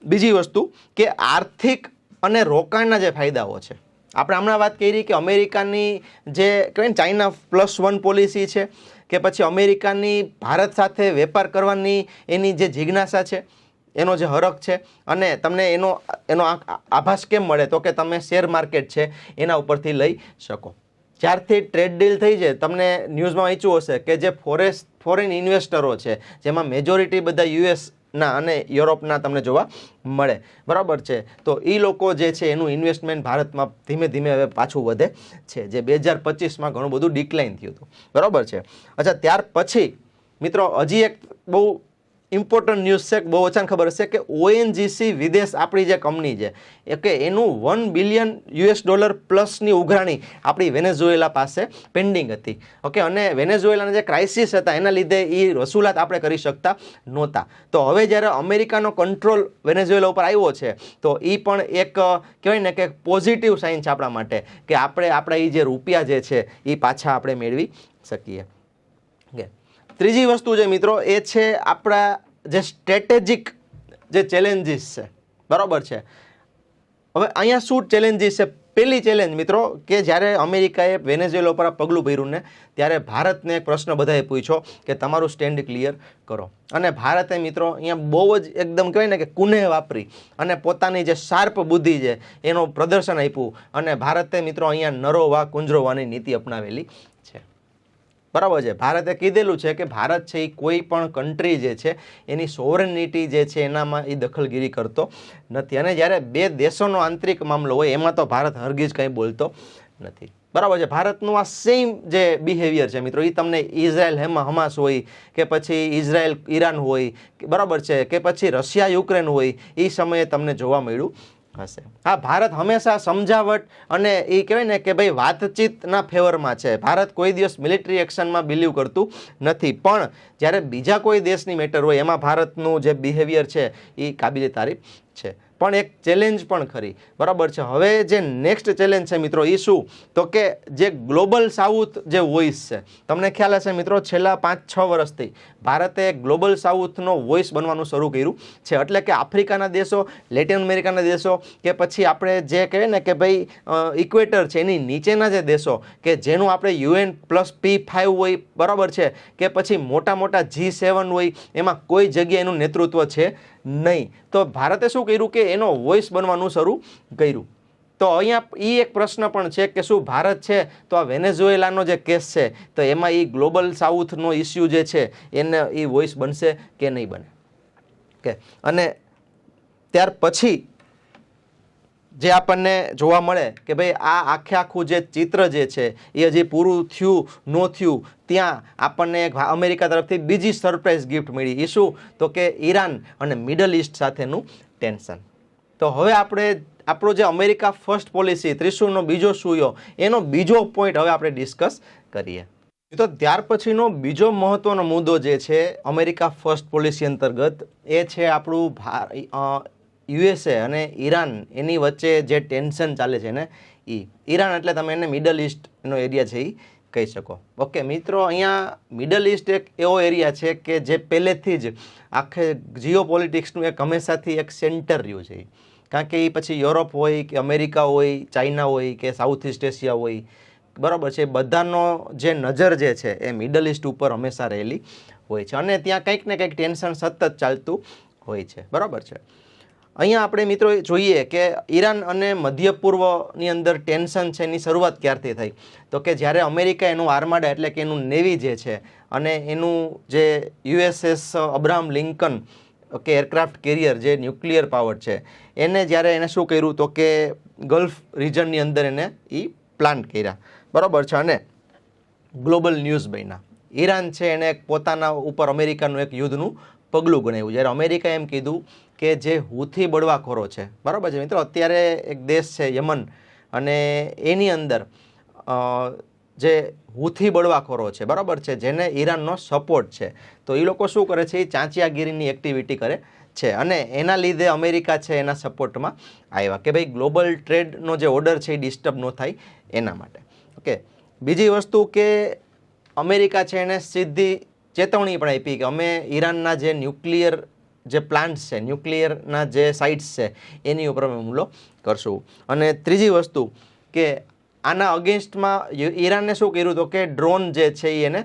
બીજી વસ્તુ કે આર્થિક અને રોકાણના જે ફાયદાઓ છે. આપણે હમણાં વાત કરી કે અમેરિકાની જે કહેવાય ને ચાઇના +1 પોલિસી છે, કે પછી અમેરિકાની ભારત સાથે વેપાર કરવાની એની જે જિજ્ઞાસા છે, એનો જે હરખ છે, અને તમને એનો આભાસ કેમ મળે તો કે તમે શેર માર્કેટ છે એના ઉપરથી લઈ શકો. જ્યારથી ટ્રેડ ડીલ થઈ છે, તમને ન્યૂઝમાં વાંચ્યું હશે કે જે ફોરેન ઇન્વેસ્ટરો છે, જેમાં મેજોરિટી બધા યુએસના અને યુરોપના તમને જોવા મળે, બરાબર છે. તો એ લોકો જે છે એનું ઇન્વેસ્ટમેન્ટ ભારતમાં ધીમે ધીમે હવે પાછું વધે છે, જે 2025માં ઘણું બધું ડિક્લાઇન થયું હતું, બરાબર છે. અચ્છા, ત્યાર પછી મિત્રો હજી એક બહુ ઇમ્પોર્ટન્ટ ન્યૂઝ છે, બહુ ઓછાને ખબર હશે કે ઓએનજીસી વિદેશ આપણી જે કંપની છે એ કે એનું $1 બિલિયન પ્લસની ઉઘરાણી આપણી વેનેઝુએલા પાસે પેન્ડિંગ હતી. ઓકે, અને વેનેઝુએલાના જે ક્રાઇસિસ હતા એના લીધે એ વસૂલાત આપણે કરી શકતા નહોતા. તો હવે જ્યારે અમેરિકાનો કંટ્રોલ વેનેઝુએલા ઉપર આવ્યો છે, તો એ પણ એક કહેવાય ને કે પોઝિટિવ સાઇન છે આપણા માટે, કે આપણે આપણા એ જે રૂપિયા જે છે એ પાછા આપણે મેળવી શકીએ. ઓકે, ત્રીજી વસ્તુ છે મિત્રો, એ છે આપણા જે સ્ટ્રેટેજિક જે ચેલેન્જીસ છે, બરાબર છે. હવે અહીંયા શું ચેલેન્જીસ છે? પહેલી ચેલેન્જ મિત્રો, કે જ્યારે અમેરિકાએ વેનેઝુએલા પર પગલું ભર્યું ને, ત્યારે ભારતને એક પ્રશ્ન બધાએ પૂછ્યો કે તમારું સ્ટેન્ડ ક્લિયર કરો. અને ભારતે મિત્રો અહીંયા બહુ જ એકદમ કહેવાય ને કે કુને વાપરી અને પોતાની જે શાર્પ બુદ્ધિ છે એનું પ્રદર્શન આપ્યું, અને ભારતે મિત્રો અહીંયા નરો વા કુંજરોવાની નીતિ અપનાવેલી છે, બરાબર છે. ભારતે કીધેલું છે કે ભારત છે એ કોઈ પણ કન્ટ્રી જે છે એની સોવરેનિટી જે છે એનામાં એ દખલગીરી કરતો નથી, અને જ્યારે બે દેશોનો આંતરિક મામલો હોય એમાં તો ભારત હરગીજ કંઈ બોલતો નથી, બરાબર છે. ભારતનું આ સેમ જે બિહેવિયર છે મિત્રો, એ તમને ઇઝરાયલ હમાસ હોય, કે પછી ઇઝરાયલ ઈરાન હોય, બરાબર છે, કે પછી રશિયા યુક્રેન હોય, એ સમયે તમને જોવા મળ્યું હશે. હા, ભારત હંમેશા સમજાવટ અને એ કહેવાય ને કે ભાઈ વાતચીતના ફેવરમાં છે. ભારત કોઈ દિવસ મિલિટરી એક્શનમાં બિલીવ કરતું નથી, પણ જ્યારે બીજા કોઈ દેશની મેટર હોય એમાં ભારતનું જે બિહેવિયર છે એ કાબિલે તારીફ છે. પણ એક ચેલેન્જ પણ ખરી, બરાબર છે. હવે જે નેક્સ્ટ ચેલેન્જ છે મિત્રો, એ શું? તો કે જે ગ્લોબલ સાઉથ જે વોઇસ છે, તમને ખ્યાલ હશે મિત્રો, છેલ્લા 5-6 વર્ષથી ભારતે ગ્લોબલ સાઉથનો વોઇસ બનવાનું શરૂ કર્યું છે. એટલે કે આફ્રિકાના દેશો, લેટિન અમેરિકાના દેશો, કે પછી આપણે જે કહીએ ને કે ભાઈ ઇક્વેટર છે એની નીચેના જે દેશો, કે જેનું આપણે UN+P5 હોય, બરાબર છે, કે પછી મોટા મોટા G7 હોય, એમાં કોઈ જગ્યાએ એનું નેતૃત્વ છે નહીં. તો ભારતે શું કર્યું કે એનો વોઇસ બનવાનું શરૂ કર્યું. તો અહીંયા એ એક પ્રશ્ન પણ છે કે શું ભારત છે તો આ વેનેઝુએલાનો જે કેસ છે તો એમાં એ ગ્લોબલ સાઉથનો ઇસ્યુ જે છે એને એ વોઇસ બનશે કે નહીં બને. ઓકે, અને ત્યાર પછી જે આપણને જોવા મળે કે ભાઈ આ આખું જે ચિત્ર જે છે એ હજી પૂરું થયું ન થયું, ત્યાં આપણને એક અમેરિકા તરફથી બીજી સરપ્રાઇઝ ગિફ્ટ મળી. એ શું? તો કે ઈરાન અને મિડલ ઇસ્ટ સાથેનું ટેન્શન. તો હવે આપણે આપણો જે અમેરિકા ફર્સ્ટ પોલિસી, ત્રિશુળનો બીજો સૂયો, એનો બીજો પોઈન્ટ હવે આપણે ડિસ્કસ કરીએ. તો ત્યાર પછીનો બીજો મહત્વનો મુદ્દો જે છે અમેરિકા ફર્સ્ટ પોલિસી અંતર્ગત, એ છે આપણું યુએસએ અને ઈરાન એની વચ્ચે જે ટેન્શન ચાલે છે ને, ઈરાન એટલે તમે એને મિડલ ઇસ્ટનો એરિયા છે એ કહી શકો. ઓકે મિત્રો, અહીંયા મિડલ ઇસ્ટ એક એવો એરિયા છે કે જે પહેલેથી જ આખે જીઓ પોલિટિક્સનું એક હંમેશાથી એક સેન્ટર રહ્યું છે. કારણ કે એ પછી યુરોપ હોય કે અમેરિકા હોય, ચાઇના હોય કે સાઉથ ઇસ્ટ એશિયા હોય, બરાબર છે, બધાનો જે નજર જે છે એ મિડલ ઇસ્ટ ઉપર હંમેશા રહેલી હોય છે, અને ત્યાં કંઈક ને કંઈક ટેન્શન સતત ચાલતું હોય છે, બરાબર છે. અહીંયા આપણે મિત્રો જોઈએ કે ઈરાન અને મધ્ય પૂર્વની અંદર ટેન્શન છે એની શરૂઆત ક્યારથી થઈ? તો કે જ્યારે અમેરિકા એનું આર્માડા એટલે કે એનું નેવી જે છે અને એનું જે USS અબ્રાહમ લિંકન કે એરક્રાફ્ટ કેરિયર જે ન્યુક્લિયર પાવર છે, એને જ્યારે એને શું કર્યું તો કે ગલ્ફ રિજનની અંદર એને એ પ્લાન્ટ કર્યા, બરાબર છે, અને ગ્લોબલ ન્યૂઝ બન્યા. ઈરાન છે એને પોતાના ઉપર અમેરિકાનું એક યુદ્ધનું પગલું ગણાવ્યું. જ્યારે અમેરિકાએ એમ કીધું કે જે હુથી બળવાખોરો છે, બરાબર છે મિત્રો, અત્યારે એક દેશ છે યમન, અને એની અંદર જે હુથી બળવાખોરો છે, બરાબર છે, જેને ઈરાનનો સપોર્ટ છે, તો એ લોકો શું કરે છે, એ ચાંચિયાગીરીની એક્ટિવિટી કરે છે અને એના લીધે અમેરિકા છે એના સપોર્ટમાં આવ્યા કે ભાઈ ગ્લોબલ ટ્રેડનો જે ઓર્ડર છે એ ડિસ્ટર્બ ન થાય એના માટે. ઓકે, બીજી વસ્તુ કે અમેરિકા છે એને સીધી ચેતવણી પણ આપી કે અમે ઈરાનના જે ન્યુક્લિયર જે પ્લાન્ટ્સ છે, ન્યુક્લિયરના જે સાઇટ્સ છે એની ઉપર અમે હુમલો કરશું. અને ત્રીજી વસ્તુ કે આના અગેન્સ્ટમાં ઈરાને શું કર્યું હતું કે ડ્રોન જે છે એને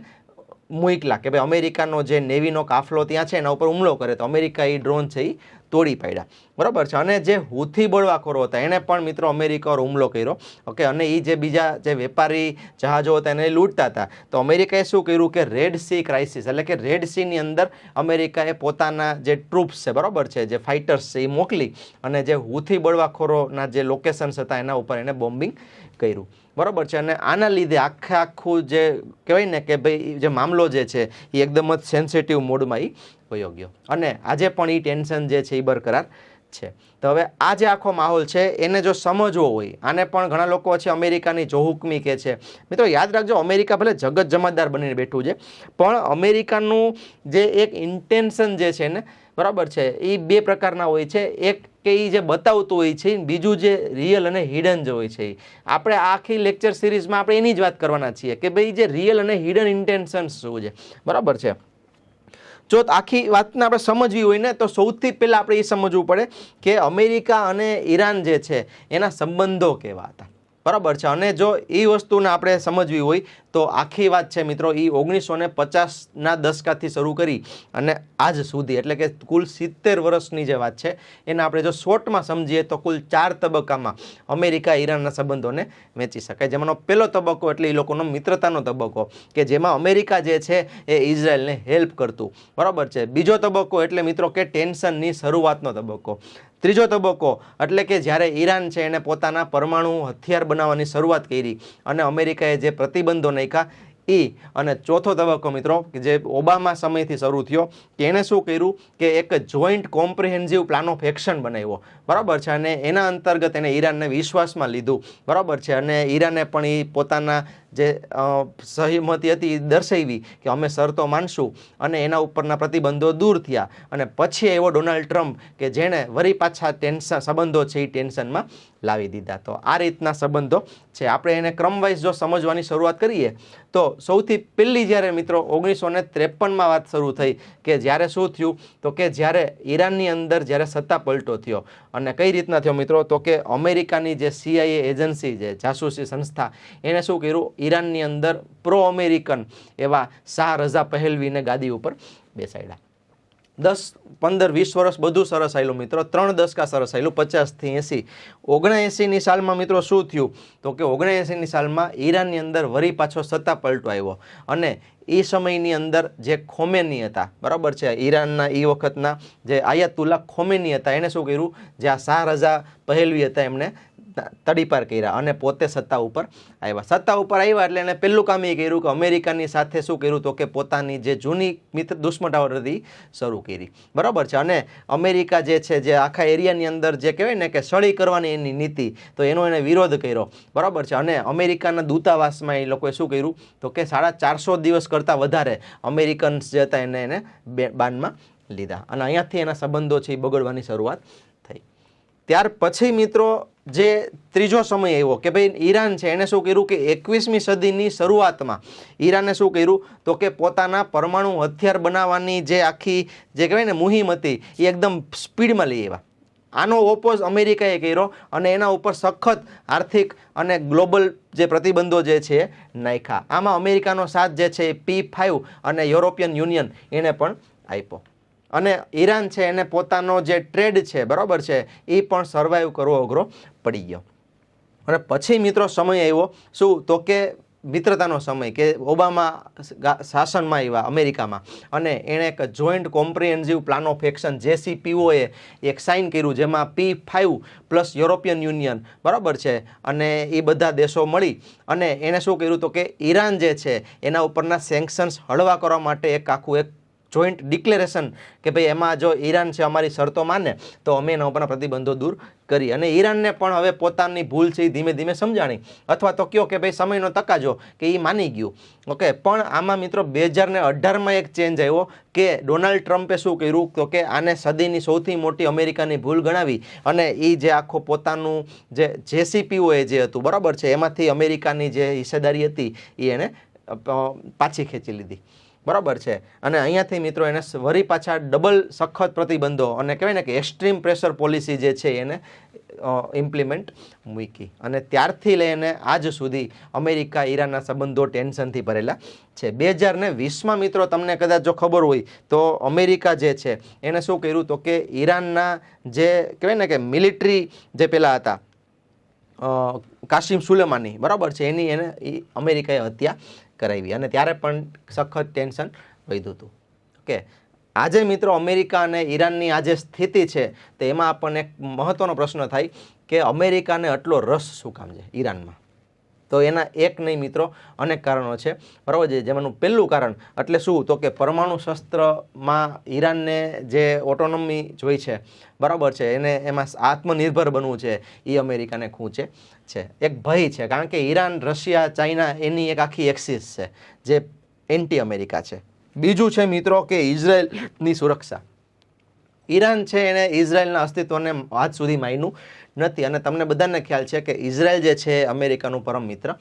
મૂકલા કે ભાઈ અમેરિકાનો જે નેવીનો કાફલો ત્યાં છે એના ઉપર હુમલો કરે, તો અમેરિકા એ ડ્રોન છે એ તોડી પાડ્યા, બરાબર છે. અને જે હુથી બળવાખોરો હતા એને પણ મિત્રો અમેરિકા પર હુમલો કર્યો. ઓકે, અને એ જે બીજા જે વેપારી જહાજો હતા એને લૂંટતા હતા, તો અમેરિકાએ શું કર્યું કે રેડ સી ક્રાઇસિસ એટલે કે રેડ સીની અંદર અમેરિકાએ પોતાના જે ટ્રૂપ્સ છે, બરાબર છે, જે ફાઇટર્સ છે એ મોકલી અને જે હુથી બળવાખોરોના જે લોકેશન્સ હતા એના ઉપર એને બોમ્બિંગ કર્યું, બરાબર છે. અને આના લીધે આખું જે કહેવાય ને કે ભાઈ જે મામલો જે છે એ એકદમ જ સેન્સિટિવ મોડમાં એ વયો ગયો અને આજે પણ એ ટેન્શન જે છે એ બરકરાર છે. તો હવે આ જે આખો માહોલ છે એને જો સમજવો હોય, આને પણ ઘણા લોકો છે અમેરિકાની જોહુકમી કહે છે. મિત્રો યાદ રાખજો, અમેરિકા ભલે જગત જમાદાર બનીને બેઠું છે, પણ અમેરિકાનું જે એક ઇન્ટેન્શન જે છે ને, બરાબર છે, એ બે પ્રકારના હોય છે. એક કે એ જે બતાવતું હોય છે, બીજું જે રિયલ અને હિડન જે હોય છે. આપણે આખી લેક્ચર સિરીઝમાં આપણે એની જ વાત કરવાના છીએ કે ભાઈ જે રિયલ અને હિડન ઇન્ટેન્શન્સ શું છે, બરાબર છે. જો આખી વાતને આપણે સમજવી હોય ને, તો સૌથી પહેલાં આપણે એ સમજવું પડે કે અમેરિકા અને ઈરાન જે છે એના સંબંધો કેવા હતા, બરાબર છે. અને જો એ વસ્તુને આપણે સમજવી હોય તો આખી વાત છે મિત્રો એ 1950ના દશકાથી શરૂ કરી અને આજ સુધી, એટલે કે કુલ 70 વર્ષની જે વાત છે એને આપણે જો શોર્ટમાં સમજીએ તો કુલ 4 તબક્કામાં અમેરિકા ઈરાનના સંબંધોને વહેંચી શકાય. જેમાંનો પહેલો તબક્કો એટલે એ લોકોનો મિત્રતાનો તબક્કો કે જેમાં અમેરિકા જે છે એ ઇઝરાયલને હેલ્પ કરતું, બરાબર છે. બીજો તબક્કો એટલે મિત્રો કે ટેન્શનની શરૂઆતનો તબક્કો. ત્રીજો તબક્કો એટલે કે જ્યારે ઈરાન છે એને પોતાના પરમાણુ હથિયાર બનાવવાની શરૂઆત કરી અને અમેરિકાએ જે પ્રતિબંધો નાખ્યા એ. અને ચોથો તબક્કો મિત્રો કે જે ઓબામા સમયથી શરૂ થયો કે એણે શું કર્યું કે એક joint comprehensive plan of action બનાવ્યો, બરાબર છે. અને એના અંતર્ગત એને ઈરાનને વિશ્વાસમાં લીધું, બરાબર છે. અને ઈરાને પણ એ પોતાના જે સહમતિ હતી એ દર્શાવી કે અમે શરતો માનશું અને એના ઉપરના પ્રતિબંધો દૂર થયા. અને પછી એવો ડોનાલ્ડ ટ્રમ્પ કે જેણે વળી પાછા સંબંધો છે એ ટેન્શનમાં લાવી દીધા. તો આ રીતના સંબંધો છે. આપણે એને ક્રમવાઇઝ જો સમજવાની શરૂઆત કરીએ તો સૌથી પહેલી જ્યારે મિત્રો 1953માં વાત શરૂ થઈ કે જ્યારે શું થયું તો કે જ્યારે ઈરાનની અંદર જ્યારે સત્તા પલટો થયો. અને કઈ રીતના થયો મિત્રો તો કે અમેરિકાની જે CIA એજન્સી છે, જાસૂસી સંસ્થા, એને શું કર્યું ઈરાનની અંદર પ્રો અમેરિકન એવા શાહ રઝા પહેલવીને ગાદી ઉપર બેસાડ્યા. 10, 15, 20 વર્ષ બધું સરસ આવેલું મિત્રો, 3 દશકા સરસ આવેલું, 50થી 80. 79ની સાલમાં મિત્રો શું થયું તો કે 79ની સાલમાં ઈરાનની અંદર વળી પાછો સત્તા પલટો આવ્યો અને એ સમયની અંદર જે ખોમેની હતા, બરાબર છે, ઈરાનના એ વખતના જે આયાતુલ્લા ખોમેની હતા, એણે શું કર્યું જે આ શાહ રઝા પહેલવી હતા એમને તડીપાર કર્યા અને પોતે સત્તા ઉપર આવ્યા. સત્તા ઉપર આવ્યા એટલે એને પહેલું કામ એ કર્યું કે અમેરિકાની સાથે શું કર્યું તો કે પોતાની જે જૂની દુશ્મનાવટ હતી શરૂ કરી, બરાબર છે. અને અમેરિકા જે છે જે આખા એરિયાની અંદર જે કહેવાય ને કે સળી કરવાની એની નીતિ, તો એનો એને વિરોધ કર્યો, બરાબર છે. અને અમેરિકાના દૂતાવાસમાં એ લોકોએ શું કર્યું તો કે 450 દિવસ કરતાં વધારે અમેરિકન્સ જે હતા એને બાનમાં લીધા અને અહીંયાથી એના સંબંધો છે એ બગડવાની શરૂઆત થઈ. ત્યાર પછી મિત્રો જે ત્રીજો સમય આવ્યો કે ભાઈ ઈરાન છે એને શું કર્યું કે 21મી સદીની શરૂઆતમાં ઈરાને શું કર્યું તો કે પોતાના પરમાણુ હથિયાર બનાવવાની જે આખી જે કહેવાય ને મુહિમ હતી એ એકદમ સ્પીડમાં લઈ આવ્યા. આનો ઓપોઝ અમેરિકાએ કર્યો અને એના ઉપર સખત આર્થિક અને ગ્લોબલ જે પ્રતિબંધો જે છે નાખ્યા. આમાં અમેરિકાનો સાથ જે છે P5 અને યુરોપિયન યુનિયન એને પણ આપ્યો. અને ઈરાન છે એને પોતાનો જે ટ્રેડ છે, બરાબર છે, એ પણ સર્વાઈવ કરવો અઘરો પડી ગયો. અને પછી મિત્રો સમય આવ્યો શું તો કે મિત્રતાનો સમય કે ઓબામા શાસનમાં આવ્યા અમેરિકામાં અને એણે એક joint comprehensive plan of action JCPOA એક સાઇન કર્યું જેમાં P5 પ્લસ યુરોપિયન યુનિયન, બરાબર છે, અને એ બધા દેશો મળી અને એણે શું કર્યું તો કે ઈરાન જે છે એના ઉપરના સેન્કશન્સ હળવા કરવા માટે એક આખું એક જોઈન્ટ ડિક્લેરેશન કે ભાઈ એમાં જો ઈરાન છે અમારી શરતો માને તો અમે એના ઉપરના પ્રતિબંધો દૂર કરી, અને ઈરાનને પણ હવે પોતાની ભૂલ છે એ ધીમે ધીમે સમજાણી, અથવા તો કયો કે ભાઈ સમયનો તકાજો કે એ માની ગયું. ઓકે, પણ આમાં મિત્રો 2018માં એક ચેન્જ આવ્યો કે ડોનાલ્ડ ટ્રમ્પે શું કર્યું તો કે આને સદીની સૌથી મોટી અમેરિકાની ભૂલ ગણાવી, અને એ જે આખો પોતાનું જે JCPOA જે હતું બરાબર છે એમાંથી અમેરિકાની જે હિસ્સેદારી હતી એ એને પાછી ખેંચી લીધી. બરાબર છે, અને અહીંયાથી મિત્રો એને વરી પાછા ડબલ સખત પ્રતિબંધો અને કહેવાય ને કે એક્સ્ટ્રીમ પ્રેશર પોલિસી જે છે એને ઇમ્પ્લિમેન્ટ મૂકી, અને ત્યારથી લઈને આજ સુધી અમેરિકા ઈરાનના સંબંધો ટેન્શનથી ભરેલા છે. 2020માં મિત્રો તમને કદાચ જો ખબર હોય તો અમેરિકા જે છે એને શું કર્યું તો કે ઈરાનના જે કહેવાય ને કે મિલિટરી જે પેલા હતા કાસિમ સુલેમાની બરાબર છે એની એને અમેરિકાએ હત્યા કરાવી, અને ત્યારે પણ સખત ટેન્શન વધ્યું હતું. ઓકે, આજે મિત્રો અમેરિકા અને ઈરાનની આ જે સ્થિતિ છે તો એમાં આપણને એક મહત્વનો પ્રશ્ન થાય કે અમેરિકાને આટલો રસ શું કામ છે ઈરાનમાં? તો એના એક નહીં મિત્રો અનેક કારણો છે બરાબર છે. જેમાંનું પહેલું કારણ એટલે શું તો કે પરમાણુ શસ્ત્રમાં ઈરાનને જે ઓટોનોમી જોઈ છે બરાબર છે, એને એમાં આત્મનિર્ભર બનવું છે એ અમેરિકાને ખૂંચે છે. એક ભય છે, કારણ કે ઈરાન, રશિયા, ચાઇના એની એક આખી એક્સિસ છે જે એન્ટી અમેરિકા છે. બીજું છે મિત્રો કે ઇઝરાયલની સુરક્ષા. ઈરાન છે એને ઇઝરાયલના અસ્તિત્વને આજ સુધી માન્યું નથી, અને તમને બધાને ખ્યાલ છે કે ઇઝરાયલ જે છે અમેરિકાનું પરમ મિત્ર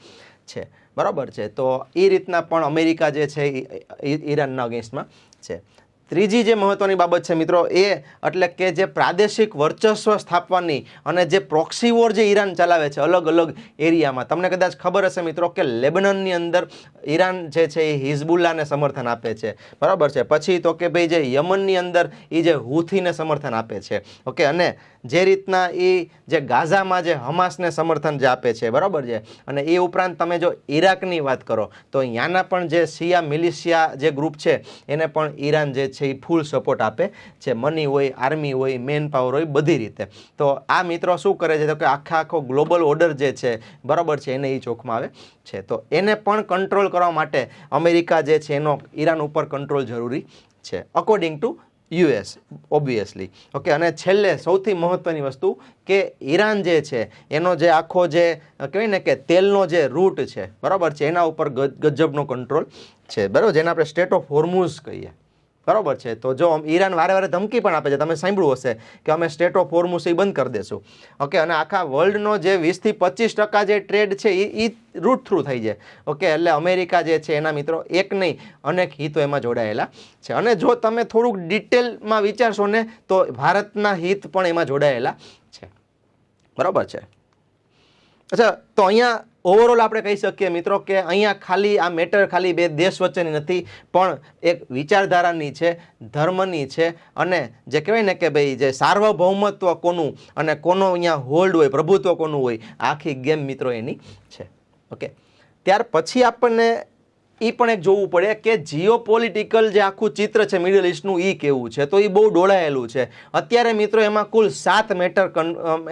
છે બરાબર છે. તો એ રીતના પણ અમેરિકા જે છે ઈરાનના અગેન્સ્ટમાં છે. ત્રીજી જે મહત્વની બાબત છે મિત્રો એ એટલે કે જે પ્રાદેશિક વર્ચસ્વ સ્થાપવાની અને જે પ્રોક્સી વોર જે ઈરાન ચલાવે છે અલગ અલગ એરિયામાં. તમને કદાચ ખબર હશે મિત્રો કે લેબનનની અંદર ઈરાન જે છે એ હિઝબુલ્લાને સમર્થન આપે છે બરાબર છે. પછી તો કે ભાઈ જે યમનની અંદર એ જે હુથીને સમર્થન આપે છે. ઓકે, અને જે રીતના એ જે ગાઝામાં જે હમાસને સમર્થન જે આપે છે બરાબર છે, અને એ ઉપરાંત તમે જો ઈરાકની વાત કરો તો ત્યાંના પણ જે શિયા મિલિશિયા જે ગ્રુપ છે એને પણ ઈરાન જે છે એ ફૂલ સપોર્ટ આપે છે, મની હોય, આર્મી હોય, મેન પાવર હોય, બધી રીતે. તો આ મિત્રો શું કરે છે તો કે આખો ગ્લોબલ ઓર્ડર જે છે બરાબર છે એને એ ચોખમાં આવે છે. તો એને પણ કંટ્રોલ કરવા માટે અમેરિકા જે છે એનો ઈરાન ઉપર કંટ્રોલ જરૂરી છે according to US obviously. Okay, અને છેલ્લે સૌથી મહત્વની વસ્તુ કે ઈરાન જે છે એનો જે આખો જે કહેવાય ને કે તેલનો જે રૂટ છે બરાબર છે એના ઉપર ગજબનો કંટ્રોલ છે બરાબર, જેને આપણે સ્ટેટ ઓફ હોર્મુઝ કહીએ બરાબર છે. તો જો ઈરાન વારે વારે ધમકી પણ આપે છે, તમે સાંભળ્યું હશે કે અમે સ્ટેટ ઓફ હોર્મુઝ એ બંધ કરી દેશું. ઓકે, અને આખા વર્લ્ડનો જે 20થી 25% જે ટ્રેડ છે એ રૂટ થ્રુ થઈ જાય. ઓકે, એટલે અમેરિકા જે છે એના મિત્રો એક નહીં અનેક હિતો એમાં જોડાયેલા છે, અને જો તમે થોડુંક ડિટેલમાં વિચારશો ને તો ભારતના હિત પણ એમાં જોડાયેલા છે બરાબર છે. અચ્છા, તો અહીંયા ઓવરઓલ આપણે કહી શકીએ મિત્રો કે અહીંયા ખાલી આ મેટર ખાલી બે દેશ વચ્ચેની નથી, પણ એક વિચારધારાની છે, ધર્મની છે, અને જે કહેવાય ને કે ભાઈ જે સાર્વભૌમત્વ કોનું અને કોનો અહીંયા હોલ્ડ હોય, પ્રભુત્વ કોનું હોય, આખી ગેમ મિત્રો એની છે. ઓકે, ત્યાર પછી આપણને એ પણ એક જોવું પડે કે જીઓ પોલિટિકલ જે આખું ચિત્ર છે મિડલ ઇસ્ટનું એ કેવું છે. તો એ બહુ ડોળાયેલું છે અત્યારે મિત્રો. એમાં કુલ 7 મેટર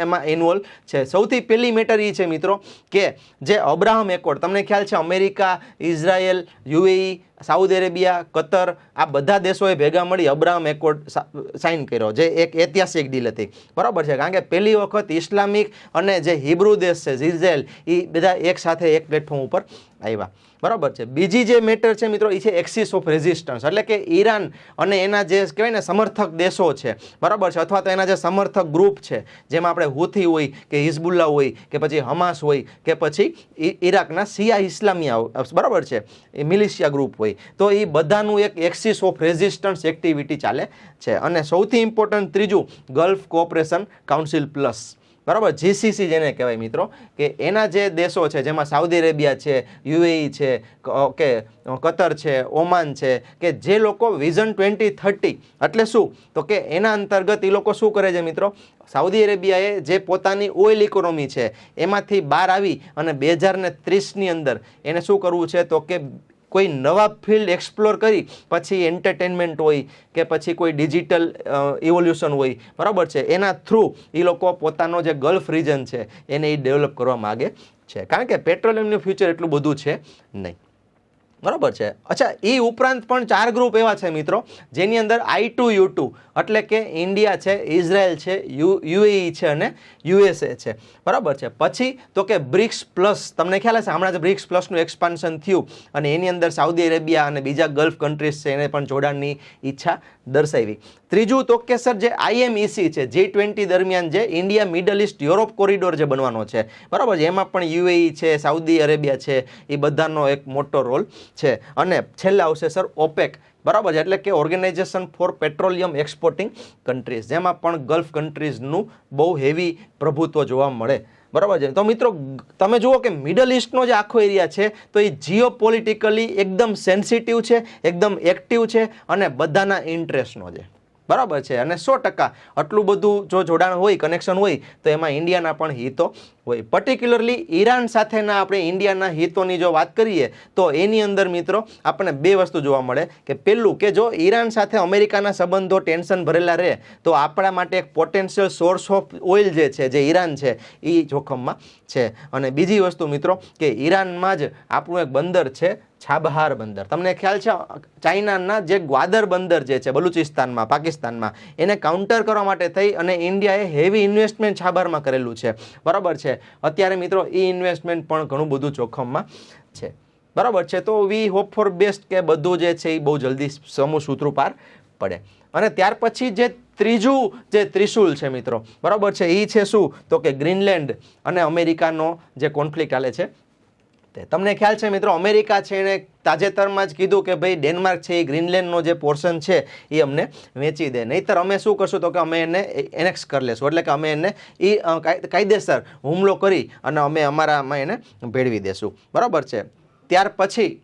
એમાં ઇન્વોલ્વ છે. સૌથી પહેલી મેટર એ છે મિત્રો કે જે અબ્રાહમ એકોર્ડ, તમને ખ્યાલ છે America, Israel, UAE, Saudi Arabia, Qatar, આ બધા દેશોએ ભેગા મળી અબ્રાહમ એકોર્ડ સાઇન કર્યો, જે એક ઐતિહાસિક ડીલ હતી બરાબર છે. કારણ કે પહેલી વખત ઇસ્લામિક અને જે હિબ્રુ દેશ છે ઇઝરાયલ એ બધા એક સાથે એક પ્લેટફોર્મ ઉપર આવ્યા બરાબર છે. બીજી જે મેટર છે મિત્રો એ છે એક્સિસ ઓફ રેઝિસ્ટન્સ, એટલે કે ઈરાન અને એના જે કહેવાય ને સમર્થક દેશો છે બરાબર છે, અથવા તો એના જે સમર્થક ગ્રુપ છે જેમાં આપણે હુથી હોય કે હિઝબુલ્લા હોય કે પછી હમાસ હોય કે પછી ઈરાકના શિયા ઇસ્લામિયા બરાબર છે એ મિલિશિયા ગ્રુપ હોય, તો એ બધાનું એક એક્સિસ ઓફ રેઝિસ્ટન્સ એક્ટિવિટી ચાલે છે. અને સૌથી ઇમ્પોર્ટન્ટ ત્રીજું ગલ્ફ કોઓપરેશન કાઉન્સિલ પ્લસ બરાબર, GCC જેને કહેવાય મિત્રો, કે એના જે દેશો છે જેમાં સાઉદી અરેબિયા છે, UAE છે, ઓકે, કતર છે, ઓમાન છે, કે જે લોકો વિઝન 2030 એટલે શું તો કે એના અંતર્ગત એ લોકો શું કરે છે મિત્રો, સાઉદી અરેબિયાએ જે પોતાની ઓઇલ ઇકોનોમી છે એમાંથી બહાર આવી અને 2030ની અંદર એને શું કરવું છે તો કે કોઈ નવા ફિલ્ડ એક્સપ્લોર કરી પછી એન્ટરટેનમેન્ટ હોય કે પછી કોઈ ડિજિટલ ઇવોલ્યુશન હોય બરાબર છે, એના થ્રુ એ લોકો પોતાનો જે ગલ્ફ રિજન છે એને એ ડેવલપ કરવા માગે છે. કારણ કે પેટ્રોલિયમનું ફ્યુચર એટલું બધું છે નહીં. બરાબર છે. અચ્છા, એ ઉપરાંત પણ 4 ગ્રુપ એવા છે મિત્રો જેની અંદર I2U2 એટલે કે ઇન્ડિયા છે, ઇઝરાયલ છે, યુએઈ છે અને યુએસએ છે. બરાબર છે. પછી તો કે બ્રિક્સ પ્લસ, તમને ખ્યાલ હશે હમણાં જ બ્રિક્સ પ્લસનું એક્સપાન્શન થયું અને એની અંદર સાઉદી અરેબિયા અને બીજા ગલ્ફ કન્ટ્રીઝ છે એને પણ જોડાણની ઈચ્છા દર્શાવી. ત્રીજું તો કે સર જે IMEC છે, G20 દરમિયાન જે India middle east Europe corridor જે બનવાનો છે, બરાબર છે, એમાં પણ યુએઈ છે, સાઉદી અરેબિયા છે, એ બધાનો એક મોટો રોલ છે. અને છેલ્લે આવશે સર OPEC, બરાબર છે, એટલે કે organization for petroleum exporting countries, જેમાં પણ ગલ્ફ કન્ટ્રીઝનું બહુ હેવી પ્રભુત્વ જોવા મળે. બરાબર છે. તો મિત્રો તમે જુઓ કે મિડલ ઇસ્ટનો જે આખો એરિયા છે તો એ જીઓ પોલિટિકલી એકદમ સેન્સિટિવ છે, એકદમ એક્ટિવ છે અને બધાના ઇન્ટરેસ્ટનો છે. બરાબર છે. અને 100% આટલું બધું જો જોડાણ હોય, કનેક્શન હોય તો એમાં ઇન્ડિયાના પણ હિતો હોય. પર્ટિક્યુલરલી ઈરાન સાથેના આપણે ઇન્ડિયાના હિતોની જો વાત કરીએ તો એની અંદર મિત્રો આપણને 2 વસ્તુ જોવા મળે કે પહેલું કે જો ઈરાન સાથે અમેરિકાના સંબંધો ટેન્શન ભરેલા રહે તો આપણા માટે એક પોટેન્શિયલ સોર્સ ઓફ ઓઇલ જે છે, જે ઈરાન છે, એ જોખમમાં છે. અને બીજી વસ્તુ મિત્રો કે ઈરાનમાં જ આપણું એક બંદર છે, છાબહાર બંદર. તમને ખ્યાલ છે ચાઇનાના જે ગ્વાદર બંદર જે છે બલુચિસ્તાનમાં, પાકિસ્તાનમાં, એને કાઉન્ટર કરવા માટે થઈ અને ઇન્ડિયાએ હેવી ઇન્વેસ્ટમેન્ટ છાબહારમાં કરેલું છે. બરાબર છે. અત્યારે મિત્રો એ ઇન્વેસ્ટમેન્ટ પણ ઘણું બધું જોખમમાં છે. બરાબર છે. તો વી હોપ ફોર બેસ્ટ કે બધું જે છે એ બહુ જલ્દી સમૂહ સૂત્રો પાર પડે. અને ત્યાર પછી જે ત્રીજું જે ત્રિશુલ છે મિત્રો, બરાબર છે, એ છે શું તો કે ગ્રીનલેન્ડ અને અમેરિકાનો જે કોન્ફ્લિક્ટ ચાલે છે. તમને ખ્યાલ છે મિત્રો અમેરિકા છે એને તાજેતરમાં જ કીધું કે ભાઈ ડેનમાર્ક છે એ ગ્રીનલેન્ડનો જે પોર્શન છે એ અમને વેચી દે, નહીંતર અમે શું કરશું તો કે અમે એને એનેક્સ કરી લેશું, એટલે કે અમે એને એ કાયદેસર હુમલો કરી અને અમે અમારામાં એને ભેળવી દેશું. બરાબર છે. ત્યાર પછી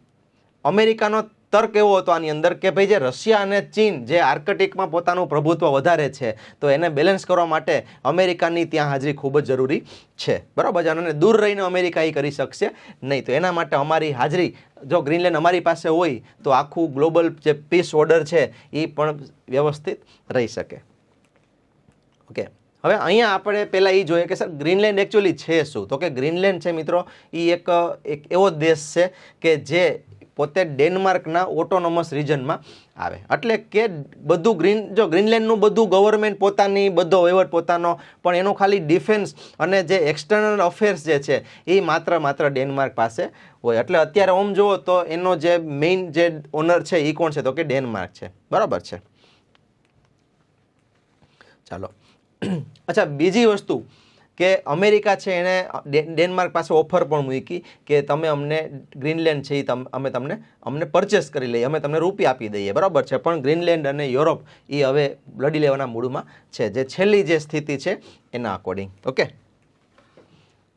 અમેરિકાનો તર્ક એવો હતો આની અંદર કે ભાઈ જે રશિયા અને ચીન જે આર્કટિકમાં પોતાનું પ્રભુત્વ વધારે છે તો એને બેલેન્સ કરવા માટે અમેરિકાની ત્યાં હાજરી ખૂબ જ જરૂરી છે. બરાબર છે. અને દૂર રહીને અમેરિકા એ કરી શકશે નહીં, તો એના માટે અમારી હાજરી જો ગ્રીનલેન્ડ અમારી પાસે હોય તો આખું ગ્લોબલ જે પીસ ઓર્ડર છે એ પણ વ્યવસ્થિત રહી શકે. ઓકે, હવે અહીંયા આપણે પહેલાં એ જોઈએ કે સર ગ્રીનલેન્ડ એકચ્યુઅલી છે શું. તો કે ગ્રીનલેન્ડ છે મિત્રો એ એક એવો દેશ છે કે જે પોતે ડેનમાર્કના ઓટોનોમસ રિજનમાં આવે, એટલે કે બધું ગ્રીનલેન્ડનું બધું ગવર્મેન્ટ પોતાની, બધો વહીવટ પોતાનો, પણ એનું ખાલી ડિફેન્સ અને જે એક્સટર્નલ અફેર્સ જે છે એ માત્ર ડેનમાર્ક પાસે હોય. એટલે અત્યારે ઓમ જુઓ તો એનો જે મેઇન જે ઓનર છે એ કોણ છે તો કે ડેનમાર્ક છે. બરાબર છે. ચાલો. અચ્છા, બીજી વસ્તુ કે અમેરિકા છે એને ડેનમાર્ક પાસે ઓફર પણ મૂકી કે તમે અમને ગ્રીનલેન્ડ છે એ અમને પરચેસ કરી લઈએ, અમે તમને રૂપિયા આપી દઈએ. બરાબર છે. પણ ગ્રીનલેન્ડ અને યુરોપ એ હવે લડી લેવાના મૂડમાં છે, જે છેલ્લી જે સ્થિતિ છે એના અકોર્ડિંગ. ઓકે.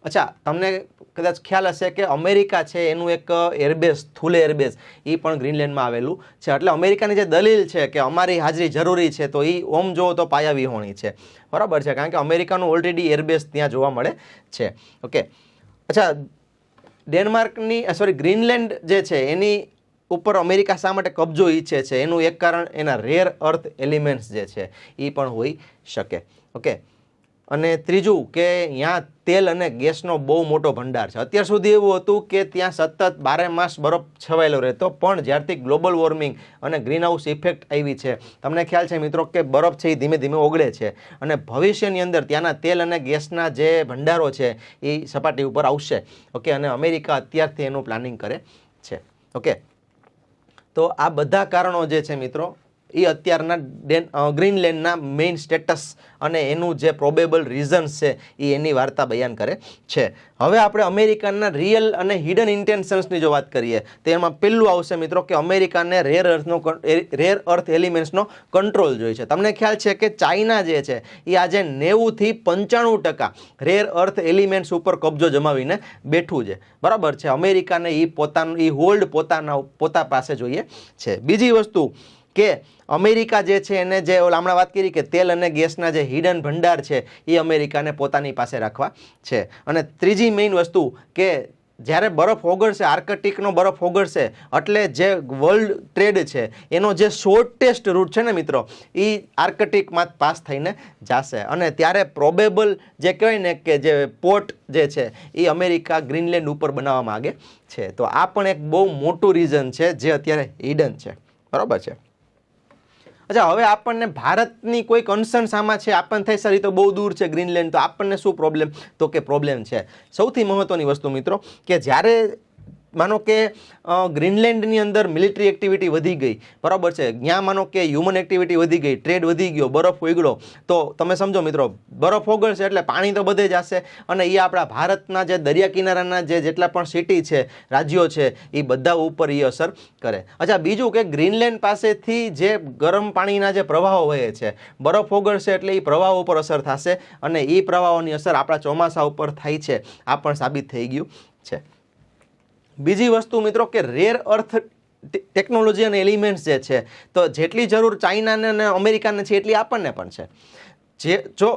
અચ્છા, તમને કદાચ ખ્યાલ હશે કે અમેરિકા છે એનું એક એરબેઝ, થુલે એરબેઝ, એ પણ ગ્રીનલેન્ડમાં આવેલું છે. એટલે અમેરિકાની જે દલીલ છે કે અમારી હાજરી જરૂરી છે તો એ ઓમ જોવો તો પાયાવિહોણી છે. બરાબર છે. કારણ કે અમેરિકાનું ઓલરેડી એરબેઝ ત્યાં જોવા મળે છે. ઓકે. અચ્છા, ગ્રીનલેન્ડ જે છે એની ઉપર અમેરિકા શા માટે કબજો ઈચ્છે છે એનું એક કારણ એના રેર અર્થ એલિમેન્ટ્સ જે છે એ પણ હોઈ શકે. ઓકે. અને ત્રીજું કે ત્યાં તેલ અને ગેસનો બહુ મોટો ભંડાર છે. અત્યાર સુધી એવું હતું કે ત્યાં સતત 12 માસ બરફ છવાયેલો રહેતો, પણ જ્યારથી ગ્લોબલ વોર્મિંગ અને ગ્રીનહાઉસ ઇફેક્ટ આવી છે, તમને ખ્યાલ છે મિત્રો કે બરફ છે એ ધીમે ધીમે ઓગળે છે અને ભવિષ્યની અંદર ત્યાંના તેલ અને ગેસના જે ભંડારો છે એ સપાટી ઉપર આવશે. ઓકે. અને અમેરિકા અત્યારથી એનું પ્લાનિંગ કરે છે. ઓકે. તો આ બધા કારણો જે છે મિત્રો એ અત્યારના ગ્રીનલેન્ડના મેઇન સ્ટેટસ અને એનું જે પ્રોબેબલ રીઝન્સ છે એ એની વાર્તા બયાન કરે છે. હવે આપણે અમેરિકાના રિયલ અને હિડન ઇન્ટેન્શન્સની જો વાત કરીએ તો એમાં પહેલું આવશે મિત્રો કે અમેરિકાને રેર અર્થ એલિમેન્ટ્સનો કંટ્રોલ જોઈએ છે. તમને ખ્યાલ છે કે ચાઇના જે છે એ આજે 90થી 95% રેર અર્થ એલિમેન્ટ્સ ઉપર કબજો જમાવીને બેઠું છે. બરાબર છે. અમેરિકાને એ હોલ્ડ પોતા પાસે જોઈએ છે. બીજી વસ્તુ કે અમેરિકા જે છે એને જે હમણાં વાત કરી કે તેલ અને ગેસના જે હિડન ભંડાર છે એ અમેરિકાને પોતાની પાસે રાખવા છે. અને ત્રીજી મેઇન વસ્તુ કે જ્યારે બરફ ઓગળશે, આર્કટિકનો બરફ ઓગળશે એટલે જે વર્લ્ડ ટ્રેડ છે એનો જે શોર્ટેસ્ટ રૂટ છે ને મિત્રો, એ આર્કટિકમાં પાસ થઈને જશે. અને ત્યારે પ્રોબેબલ જે કહેવાય ને કે જે પોર્ટ જે છે એ અમેરિકા ગ્રીનલેન્ડ ઉપર બનાવવા માગે છે. તો આ પણ એક બહુ મોટું રીઝન છે જે અત્યારે હિડન છે. બરાબર છે. અચ્છા, હવે આપણને ભારતની કોઈ કન્સર્ન આમાં છે? આપણને થાય સર એ તો બહુ દૂર છે ગ્રીનલેન્ડ, તો આપણને શું પ્રોબ્લેમ? તો કે પ્રોબ્લેમ છે. સૌથી મહત્વની વસ્તુ મિત્રો કે જ્યારે માનો કે ગ્રીનલેન્ડની અંદર મિલિટરી એક્ટિવિટી વધી ગઈ, બરાબર છે, ત્યાં માનો કે હ્યુમન એક્ટિવિટી વધી ગઈ, ટ્રેડ વધી ગયો, બરફ ઓગળ્યો, તો તમે સમજો મિત્રો બરફ ઓગળશે એટલે પાણી તો બધે જશે અને એ આપણા ભારતના જે દરિયા કિનારાના જેટલા પણ સિટી છે, રાજ્યો છે, એ બધા ઉપર એ અસર કરે. અચ્છા, બીજું કે ગ્રીનલેન્ડ પાસેથી જે ગરમ પાણીના જે પ્રવાહો વહે છે, બરફ ઓગળશે એટલે એ પ્રવાહો ઉપર અસર થશે અને એ પ્રવાહોની અસર આપણા ચોમાસા ઉપર થાય છે. આ પણ સાબિત થઈ ગયું છે. બીજી વસ્તુ મિત્રો કે રેર અર્થ ટેકનોલોજી અને એલિમેન્ટ્સ જે છે, તો જેટલી જરૂર ચાઇનાને અને અમેરિકાને છે એટલી આપણને પણ છે. જો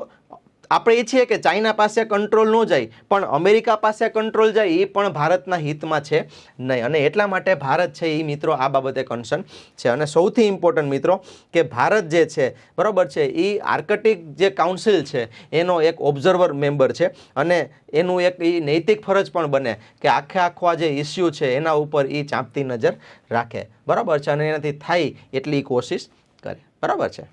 આપણે ઈચ્છીએ કે ચાઇના પાસે કંટ્રોલ ન જાય પણ અમેરિકા પાસે કંટ્રોલ જાય, એ પણ ભારતના હિતમાં છે નહીં. અને એટલા માટે ભારત છે એ મિત્રો આ બાબતે કન્સર્ન છે. અને સૌથી ઇમ્પોર્ટન્ટ મિત્રો કે ભારત જે છે, બરાબર છે, એ આર્કટિક જે કાઉન્સિલ છે એનો એક ઓબ્ઝર્વર મેમ્બર છે અને એનું એક એ નૈતિક ફરજ પણ બને કે આખો આ જે ઇસ્યુ છે એના ઉપર એ ચાંપતી નજર રાખે. બરાબર છે. અને એનાથી થાય એટલી કોશિશ કરે. બરાબર છે.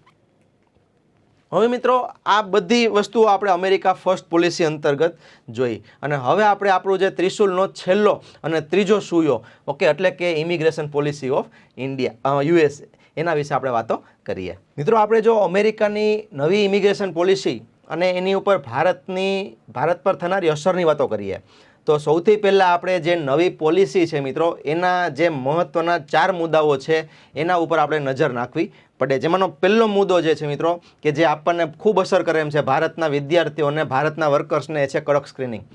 હવે મિત્રો આ બધી વસ્તુઓ આપણે અમેરિકા ફર્સ્ટ પોલિસી અંતર્ગત જોઈ અને હવે આપણે આપણું જે ત્રિશુલનો છેલ્લો અને ત્રીજો સૂયો, ઓકે, એટલે કે immigration policy of India US, એના વિશે આપણે વાતો કરીએ. મિત્રો આપણે જો અમેરિકાની નવી ઇમિગ્રેશન પોલિસી અને એની ઉપર ભારત પર થનારી અસરની વાતો કરીએ તો સૌથી પહેલાં આપણે જે નવી પોલિસી છે મિત્રો, એના જે મહત્ત્વના 4 મુદ્દાઓ છે એના ઉપર આપણે નજર નાખવી પડે. જેમાંનો પહેલો મુદ્દો જે છે મિત્રો કે જે આપણને ખૂબ અસર કરે એમ છે ભારતના વિદ્યાર્થીઓને, ભારતના વર્કર્સને, એ છે કડક સ્ક્રીનિંગ.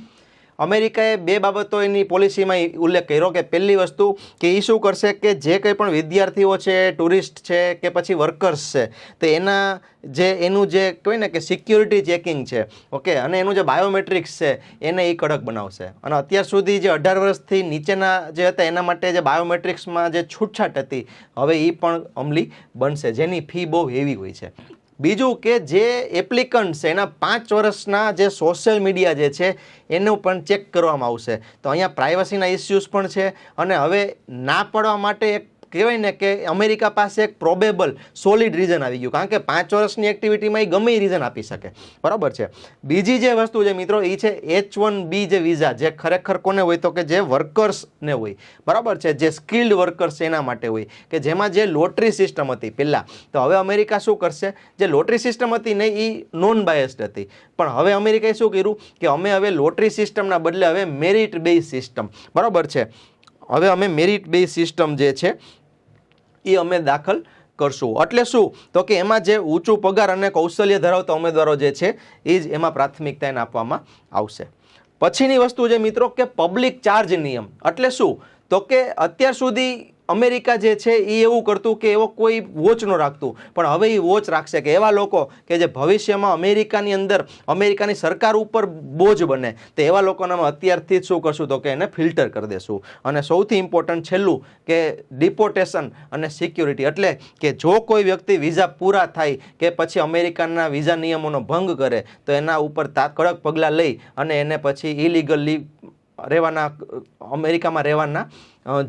અમેરિકાએ 2 બાબતો એની પોલિસીમાં ઉલ્લેખ કર્યો કે પહેલી વસ્તુ કે એ શું કરશે કે જે કંઈ પણ વિદ્યાર્થીઓ છે, ટુરિસ્ટ છે કે પછી વર્કર્સ છે, તો એનું જે કહેવાય ને કે સિક્યુરિટી ચેકિંગ છે, ઓકે, અને એનું જે બાયોમેટ્રિક્સ છે એને એ કડક બનાવશે. અને અત્યાર સુધી જે 18 વર્ષથી નીચેના જે હતા એના માટે જે બાયોમેટ્રિક્સમાં જે છૂટછાટ હતી, હવે એ પણ અમલી બનશે, જેની ફી બહુ હેવી હોય છે. બીજું કે જે એપ્લિકન્ટ છે એના 5 વર્ષના જે સોશિયલ મીડિયા જે છે એનું પણ ચેક કરવામાં આવશે. તો અહીંયા પ્રાઇવસીના ઇસ્યુઝ પણ છે અને હવે ના પડવા માટે એક કહેવાય ને કે અમેરિકા પાસે એક પ્રોબેબલ સોલિડ રીઝન આવી ગયું, કારણ કે 5 વર્ષની એક્ટિવિટીમાં એ ગમે એ રીઝન આપી શકે. બરાબર છે. બીજી જે વસ્તુ છે મિત્રો એ છે H1B જે વિઝા, જે ખરેખર કોને હોય તો કે જે વર્કર્સને હોય. બરાબર છે. જે સ્કિલ્ડ વર્કર્સ એના માટે હોય કે જેમાં જે લોટરી સિસ્ટમ હતી પહેલાં, તો હવે અમેરિકા શું કરશે, જે લોટરી સિસ્ટમ હતી ને એ નોન બાયસ્ડ હતી, પણ હવે અમેરિકાએ શું કર્યું કે અમે હવે લોટરી સિસ્ટમના બદલે હવે મેરિટ બેઝ સિસ્ટમ, બરાબર છે, હવે અમે મેરિટ બેઝ સિસ્ટમ જે છે એ અમે દાખલ કરશું. એટલે શું તો કે એમાં જે ઊંચું પગાર અને કૌશલ્ય ધરાવતા ઉમેદવારો જે છે એ જ એમાં પ્રાથમિકતા એને આપવામાં આવશે. પછીની વસ્તુ છે મિત્રો કે પબ્લિક ચાર્જ નિયમ. એટલે શું તો કે અત્યાર સુધી અમેરિકા જે છે એ એવું કરતું કે એવો કોઈ વોચ ન રાખતું, પણ હવે એ વોચ રાખશે કે એવા લોકો કે જે ભવિષ્યમાં અમેરિકાની અંદર અમેરિકાની સરકાર ઉપર બોજ બને, તો એવા લોકોને અમે અત્યારથી જ શું કરશું તો કે એને ફિલ્ટર કરી દેશું. અને સૌથી ઇમ્પોર્ટન્ટ છેલ્લું કે ડિપોર્ટેશન અને સિક્યુરિટી, એટલે કે જો કોઈ વ્યક્તિ વિઝા પૂરા થાય કે પછી અમેરિકાના વિઝા નિયમોનો ભંગ કરે તો એના ઉપર કડક પગલાં લઈ અને એને પછી ઇલીગલી રહેવાના, અમેરિકામાં રહેવાના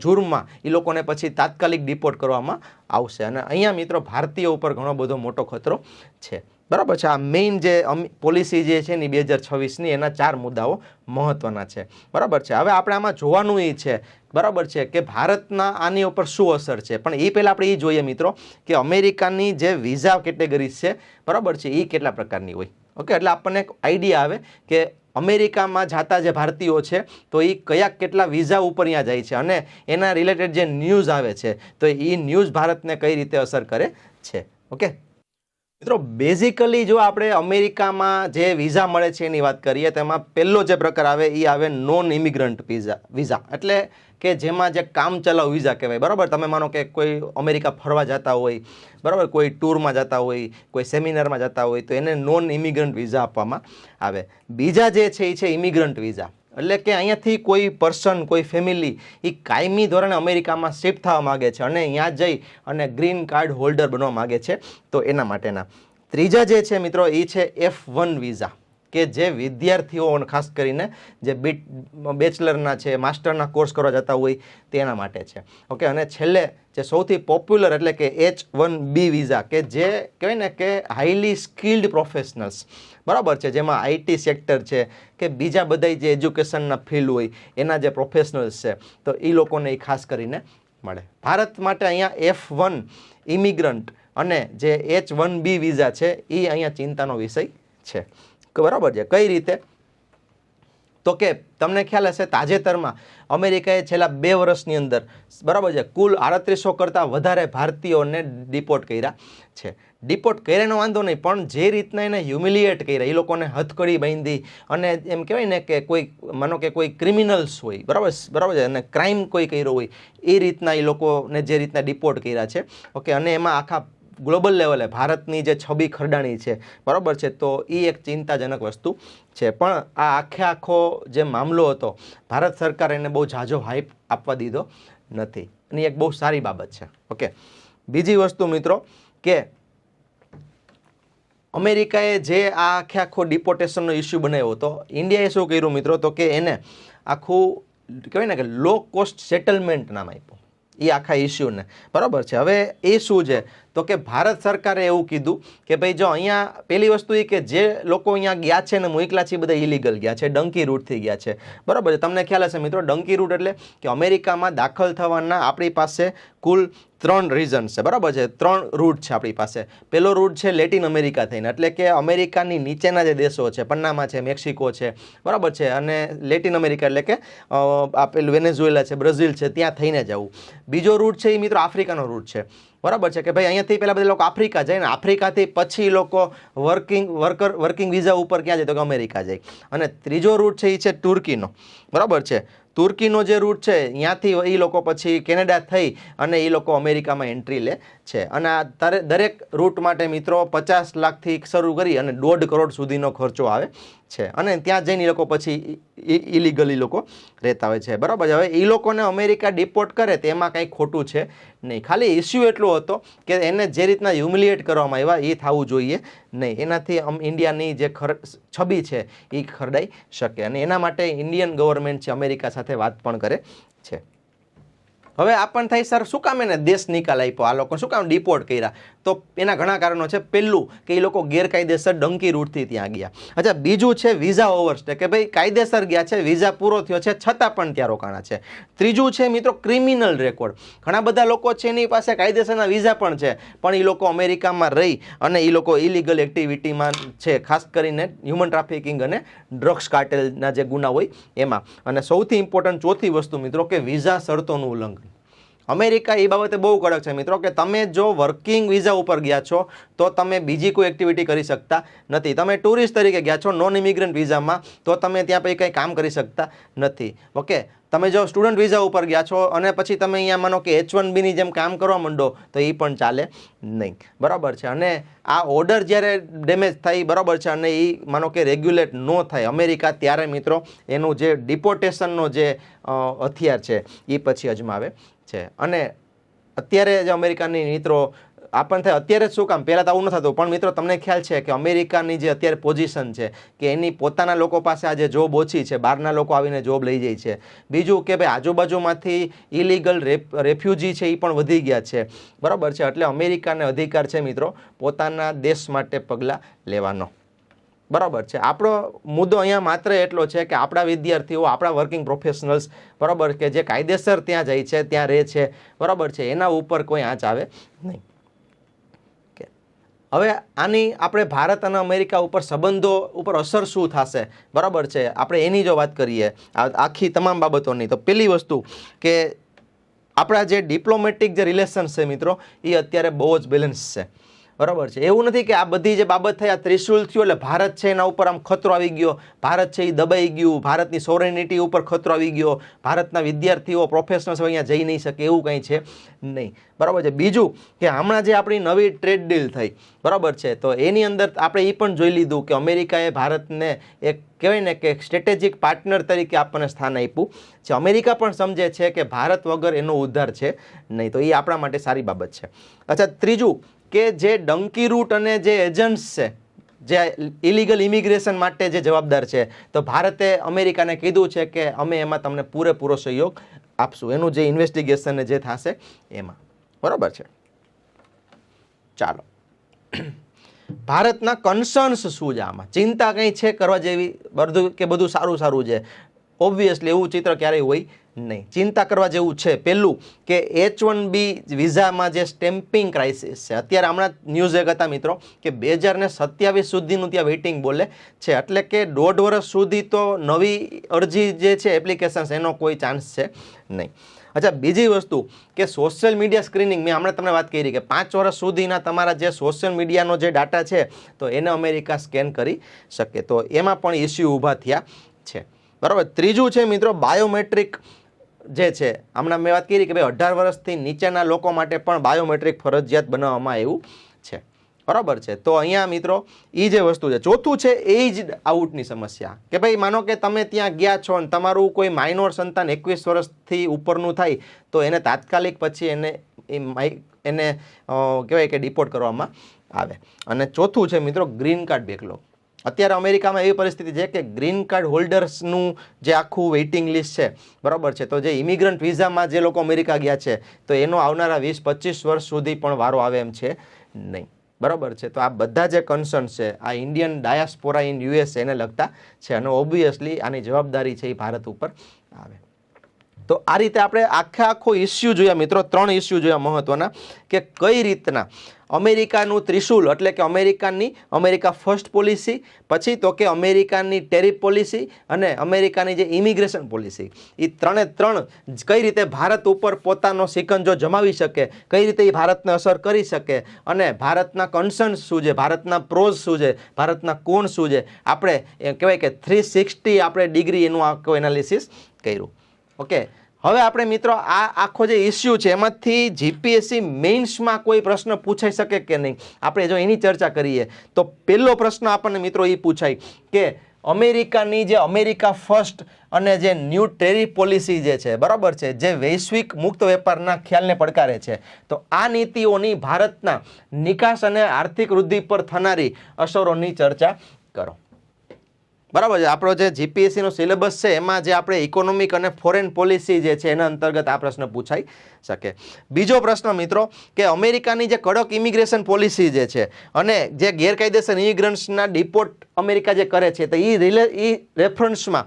જુર્મમાં એ લોકોને પછી તાત્કાલિક ડિપોર્ટ કરવામાં આવશે. અને અહીંયા મિત્રો ભારતીયો ઉપર ઘણો બધો મોટો ખતરો છે. બરાબર છે. આ મેઇન જે પોલિસી જે છે ને 2026ની એના 4 મુદ્દાઓ મહત્વના છે. બરાબર છે. હવે આપણે આમાં જોવાનું એ છે, બરાબર છે, કે ભારતના આની ઉપર શું અસર છે. પણ એ પહેલાં આપણે એ જોઈએ મિત્રો કે અમેરિકાની જે વિઝા કેટેગરીઝ છે, બરાબર છે, એ કેટલા પ્રકારની હોય. ઓકે, એટલે આપણને એક આઈડિયા આવે કે અમેરિકામાં જતા જે ભારતીયો છે તો એ કેટલા વિઝા ઉપર અહીંયા જાય છે અને એના રિલેટેડ જે ન્યૂઝ આવે છે તો એ ન્યૂઝ ભારતને કઈ રીતે અસર કરે છે. ઓકે મિત્રો, બેઝિકલી જો આપણે અમેરિકામાં જે વિઝા મળે છે એની વાત કરીએ તો એમાં પહેલો જે પ્રકાર આવે એ આવે નોન ઇમિગ્રન્ટ વિઝા, એટલે કે જેમાં જે કામચલાઉ વિઝા કહેવાય. બરાબર, તમે માનો કે કોઈ અમેરિકા ફરવા જતા હોય, બરાબર, કોઈ ટૂરમાં જતા હોય, કોઈ સેમિનારમાં જતા હોય તો એને નોન ઇમિગ્રન્ટ વિઝા આપવામાં આવે. બીજા જે છે એ છે ઇમિગ્રન્ટ વિઝા. એટલે કે અહીંયાથી કોઈ પર્સન, કોઈ ફેમિલી એ કાયમી ધોરણે અમેરિકામાં શિફ્ટ થવા માગે છે અને ત્યાં જઈ અને ગ્રીન કાર્ડ હોલ્ડર બનવા માગે છે, તો એના માટેના. ત્રીજા જે છે મિત્રો એ છે F1 વિઝા, કે જે વિદ્યાર્થીઓ ખાસ કરીને જે બેચલરના છે, માસ્ટરના કોર્સ કરવા જતા હોય તેના માટે છે. ઓકે, અને છેલ્લે જે સૌથી પોપ્યુલર એટલે કે H1B વિઝા, કે જે કહેવાય ને કે હાઈલી સ્કિલ્ડ પ્રોફેશનલ્સ, બરાબર છે, જેમાં આઈટી સેક્ટર છે કે બીજા બધા જે એજ્યુકેશનના ફિલ્ડ હોય એના જે પ્રોફેશનલ્સ છે, તો એ લોકોને એ ખાસ કરીને મળે. ભારત માટે અહીંયા F1 ઇમિગ્રન્ટ અને જે H1B વિઝા છે એ અહીંયા ચિંતાનો વિષય છે, બરાબર છે. કઈ રીતે? તો કે તમને ખ્યાલ હશે તાજેતરમાં અમેરિકાએ છેલ્લા 2 વર્ષની અંદર, બરાબર છે, કુલ 3800 કરતાં વધારે ભારતીયોને ડિપોર્ટ કર્યા છે. ડિપોર્ટ કર્યાનો વાંધો નહીં, પણ જે રીતના એને હ્યુમિલિએટ કર્યા, એ લોકોને હથકડી બાંધી અને એમ કહેવાય ને કે કોઈ માનો કે કોઈ ક્રિમિનલ્સ હોય, બરાબર છે, અને ક્રાઇમ કોઈ કર્યો હોય એ રીતના એ લોકોને જે રીતના ડિપોર્ટ કર્યા છે. ઓકે, અને એમાં આખા ગ્લોબલ લેવલે ભારતની જે છબી ખરડાણી છે, બરાબર છે, તો એ એક ચિંતાજનક વસ્તુ છે. પણ આ આખો જે મામલો હતો, ભારત સરકાર એને બહુ ઝાઝો હાઈપ આપવા દીધો નથી, અને એક બહુ સારી બાબત છે. ઓકે, બીજી વસ્તુ મિત્રો કે અમેરિકાએ જે આ આખો ડિપોર્ટેશનનો ઇસ્યુ બનાવ્યો હતો, ઇન્ડિયાએ શું કર્યું મિત્રો, તો કે એને આખું કહેવાય ને કે લો કોસ્ટ સેટલમેન્ટ નામ આપ્યું એ આખા ઇસ્યુને, બરાબર છે. હવે એ શું છે, તો કે ભારત સરકારે એવું કીધું કે ભાઈ જો અહીંયા પહેલી વસ્તુ એ કે જે લોકો અહીંયા ગયા છે ને મોકલા છે, બધા ઇલીગલ ગયા છે, ડંકી રૂટથી ગયા છે, બરાબર છે. તમને ખ્યાલ હશે મિત્રો, ડંકી રૂટ એટલે કે અમેરિકામાં દાખલ થવાના આપણી પાસે કુલ 3 રીઝન્સ છે, બરાબર છે, 3 રૂટ છે આપણી પાસે. પહેલો રૂટ છે લેટિન અમેરિકા થઈને, એટલે કે અમેરિકાની નીચેના જે દેશો છે, પન્નામા છે, મેક્સિકો છે, બરાબર છે, અને લેટિન અમેરિકા એટલે કે આ પેલું વેનેઝુએલા છે, બ્રાઝિલ છે, ત્યાં થઈને જવું. બીજો રૂટ છે એ મિત્રો આફ્રિકાનો રૂટ છે, બરાબર છે, કે ભાઈ અહીંયાથી પહેલાં બધા લોકો આફ્રિકા જાય ને આફ્રિકાથી પછી લોકો વર્કિંગ વિઝા ઉપર ક્યાં જાય, તો કે અમેરિકા જાય. અને ત્રીજો રૂટ છે એ છે તુર્કીનો, બરાબર છે. તુર્કીનો જે રૂટ છે ત્યાંથી એ લોકો પછી કેનેડા થઈ અને એ લોકો અમેરિકામાં એન્ટ્રી લે છે. અને આ દરેક રૂટ માટે મિત્રો 50 લાખથી શરૂ કરી અને 1.5 કરોડ સુધીનો ખર્ચો આવે છે. અને ત્યાં જઈને એ લોકો પછી ઇલીગલી લોકો રહેતા હોય છે, બરાબર છે. હવે એ લોકોને અમેરિકા ડિપોર્ટ કરે તેમાં કંઈ ખોટું છે નહીં, ખાલી ઇસ્યુ એટલો હતો કે એને જે રીતના હ્યુમિલિએટ કરવામાં આવ્યા એ થવું જોઈએ નહીં, એનાથી ઇન્ડિયાની જે છબી છે એ ખરડાઈ શકે. અને એના માટે ઇન્ડિયન ગવર્મેન્ટ છે અમેરિકા સાથે વાત પણ કરે છે. હવે આપણને થાય સર શું કામ એને દેશ નિકાલ આપ્યો, આ લોકો શું કામ ડિપોર્ટ કર્યા? તો એના ઘણા કારણો છે. પહેલું કે એ લોકો ગેરકાયદેસર ડંકી રૂટથી ત્યાં ગયા. અચ્છા, બીજું છે વિઝા ઓવરસ્ટે, કે ભાઈ કાયદેસર ગયા છે, વિઝા પૂરો થયો છે છતાં પણ ત્યાં રોકાણા છે. ત્રીજું છે મિત્રો ક્રિમિનલ રેકોર્ડ. ઘણા બધા લોકો છે એની પાસે કાયદેસરના વિઝા પણ છે, પણ એ લોકો અમેરિકામાં રહી અને એ લોકો ઇલીગલ એક્ટિવિટીમાં છે, ખાસ કરીને હ્યુમન ટ્રાફિકિંગ અને ડ્રગ્સ કાર્ટેલના જે ગુના હોય એમાં. અને સૌથી ઇમ્પોર્ટન્ટ ચોથી વસ્તુ મિત્રો કે વિઝા શરતોનું ઉલ્લંઘન. અમેરિકા એ બાબતે બહુ કડક છે મિત્રો, કે તમે જો વર્કિંગ વિઝા ઉપર ગયા છો તો તમે બીજી કોઈ એક્ટિવિટી કરી શકતા નથી. તમે ટુરિસ્ટ તરીકે ગયા છો નોન ઇમિગ્રન્ટ વિઝામાં, તો તમે ત્યાં પછી કંઈ કામ કરી શકતા નથી. ઓકે, તમે જો સ્ટુડન્ટ વિઝા ઉપર ગયા છો અને પછી તમે અહીંયા માનો કે H1Bની જેમ કામ કરવા માંડો તો એ પણ ચાલે નહીં, બરાબર છે. અને આ ઓર્ડર જ્યારે ડેમેજ થાય, બરાબર છે, અને એ માનો કે રેગ્યુલેટ ન થાય અમેરિકા, ત્યારે મિત્રો એનું જે ડિપોર્ટેશનનો જે હથિયાર છે એ પછી અજમાવે છે. અને અત્યારે જે અમેરિકાની મિત્રો આપણને થાય અત્યારે જ શું કામ, પહેલાં તો આવું ન થતું, પણ મિત્રો તમને ખ્યાલ છે કે અમેરિકાની જે અત્યારે પોઝિશન છે કે એની પોતાના લોકો પાસે આજે જોબ ઓછી છે, બહારના લોકો આવીને જોબ લઈ જાય છે. બીજું કે ભાઈ આજુબાજુમાંથી ઇલીગલ રેફ્યુજી છે એ પણ વધી ગયા છે, બરાબર છે. એટલે અમેરિકાને અધિકાર છે મિત્રો પોતાના દેશ માટે પગલાં લેવાનો, બરાબર છે. આપણો મુદ્દો અહીંયા માત્ર એટલો છે કે આપણા વિદ્યાર્થીઓ, આપણા વર્કિંગ પ્રોફેશનલ્સ, બરાબર, કે જે કાયદેસર ત્યાં જાય છે, ત્યાં રહે છે, બરાબર છે, એના ઉપર કોઈ આંચ આવે નહીં. હવે આની આપણે ભારત અને અમેરિકા ઉપર સંબંધો ઉપર અસર શું થશે, બરાબર છે, આપણે એની જો વાત કરીએ આખી તમામ બાબતોની, તો પહેલી વસ્તુ કે આપણા જે ડિપ્લોમેટિક જે રિલેશન્સ છે મિત્રો એ અત્યારે બહુ જ બેલેન્સ છે, બરાબર છે. એવું નથી કે આ બધી જે બાબત થઈ, આ ત્રિશુલ થયું એટલે ભારત છે એના ઉપર આમ ખતરો આવી ગયો, ભારત છે એ દબાઈ ગયું, ભારતની સોવરેનિટી ઉપર ખતરો આવી ગયો, ભારતના વિદ્યાર્થીઓ પ્રોફેશનલ્સ અહીંયા જઈ નહીં શકે, એવું કંઈ છે નહીં. બરાબર છે. બીજું કે હમણાં જે આપણી નવી ટ્રેડ ડીલ થઈ, બરાબર છે, તો એની અંદર આપણે એ પણ જોઈ લીધું કે અમેરિકાએ ભારતને એક કહેવાય ને કે સ્ટ્રેટેજિક પાર્ટનર તરીકે આપણને સ્થાન આપ્યું છે. અમેરિકા પણ સમજે છે કે ભારત વગર એનો ઉદ્ધાર છે નહીં, તો એ આપણા માટે સારી બાબત છે. અચ્છા, ત્રીજું કે જે ડંકી રૂટ અને જે એજન્ટ્સ છે જે ઇલીગલ ઇમિગ્રેશન માટે જે જવાબદાર છે, તો ભારતે અમેરિકાને કીધું છે કે અમે એમાં તમને પૂરેપૂરો સહયોગ આપશું, એનું જે ઇન્વેસ્ટિગેશન જે થશે એમાં. બરાબર છે. ચાલો, ભારતના કન્સર્ન્સ શું છે, આમાં ચિંતા કંઈ છે કરવા જેવી, બધું કે બધું સારું સારું છે? ઓબ્વિયસલી એવું ચિત્ર ક્યારેય હોય નહીં. ચિંતા કરવા જેવું છે પહેલું કે H1B વિઝામાં જે સ્ટેમ્પિંગ ક્રાઇસિસ છે. અત્યારે હમણાં ન્યૂઝ એક હતા મિત્રો કે 2027 સુધીનું ત્યાં વેઇટિંગ બોલે છે, એટલે કે 1.5 વર્ષ સુધી તો નવી અરજી જે છે એપ્લિકેશન્સ એનો કોઈ ચાન્સ છે નહીં. અચ્છા, બીજી વસ્તુ કે સોશિયલ મીડિયા સ્ક્રીનિંગ, મેં હમણાં તમને વાત કરી કે 5 વર્ષ સુધીના તમારા જે સોશિયલ મીડિયાનો જે ડાટા છે તો એને અમેરિકા સ્કેન કરી શકે, તો એમાં પણ ઇસ્યુ ઊભા થયા છે. બરાબર. ત્રીજું છે મિત્રો બાયોમેટ્રિક જે છે, હમણાં મેં વાત કરી કે ભાઈ 18 વર્ષથી નીચેના લોકો માટે પણ બાયોમેટ્રિક ફરજિયાત બનાવવામાં આવ્યું છે. બરાબર છે. તો અહીંયા મિત્રો એ જે વસ્તુ છે. ચોથું છે એજ આઉટની સમસ્યા, કે ભાઈ માનો કે તમે ત્યાં ગયા છો અને તમારું કોઈ માઇનોર સંતાન 21 વર્ષથી ઉપરનું થાય તો એને તાત્કાલિક પછી એને કહેવાય કે ડિપોર્ટ કરવામાં આવે. અને ચોથું છે મિત્રો ગ્રીન કાર્ડ બેકલોગ. અત્યારે અમેરિકામાં એવી પરિસ્થિતિ છે કે ગ્રીન કાર્ડ હોલ્ડર્સનું જે આખું વેઇટિંગ લિસ્ટ છે, બરાબર છે, તો જે ઇમિગ્રન્ટ વિઝામાં જે લોકો અમેરિકા ગયા છે તો એનો આવનારા 20-25 વર્ષ સુધી પણ વારો આવે એમ છે નહીં. બરાબર છે. તો આ બધા જે કન્સર્ન છે આ ઇન્ડિયન ડાયાસ્પોરા ઇન US એને લગતા છે, અને ઓબ્વિયસલી આની જવાબદારી છે એ ભારત ઉપર આવે. તો આ રીતે આપણે આખો ઇસ્યુ જોયા મિત્રો, 3 ઇસ્યુ જોયા મહત્વના, કે કઈ રીતના અમેરિકાનું ત્રિશુલ એટલે કે અમેરિકા ફર્સ્ટ પોલિસી, પછી તો કે અમેરિકાની ટેરિફ પોલિસી અને અમેરિકાની જે ઇમિગ્રેશન પોલિસી, એ 3 કઈ રીતે ભારત ઉપર પોતાનો સિકંજો જમાવી શકે, કઈ રીતે એ ભારતને અસર કરી શકે, અને ભારતના કન્સર્ન્સ શું છે, ભારતના પ્રોઝ શું છે, ભારતના કોણ શું છે, આપણે કહેવાય કે 360 આપણે ડિગ્રી એનું આખું એનાલિસિસ કર્યું. ઓકે, હવે આપણે મિત્રો આ આખો જે ઇસ્યુ છે એમાંથી જીપીએસસી મેઇન્સમાં કોઈ પ્રશ્ન પૂછાઈ શકે કે નહીં, આપણે જો એની ચર્ચા કરીએ તો પહેલો પ્રશ્ન આપણને મિત્રો એ પૂછાય કે અમેરિકાની જે અમેરિકા ફર્સ્ટ અને જે ન્યૂ ટેરિફ પોલિસી જે છે, બરાબર છે, જે વૈશ્વિક મુક્ત વેપારના ખ્યાલને પડકારે છે, તો આ નીતિઓની ભારતના નિકાસ અને આર્થિક વૃદ્ધિ પર થનારી અસરોની ચર્ચા કરો. બરાબર છે. આપણો જે જીપીએસસીનો સિલેબસ છે એમાં જે આપણે ઇકોનોમિક અને ફોરેન પોલિસી જે છે એના અંતર્ગત આ પ્રશ્ન પૂછાઈ શકે. બીજો પ્રશ્ન મિત્રો કે અમેરિકાની જે કડક ઇમિગ્રેશન પોલિસી જે છે અને જે ગેરકાયદેસર ઇમિગ્રન્ટ્સના ડિપોર્ટ અમેરિકા જે કરે છે, તો એ રેફરન્સમાં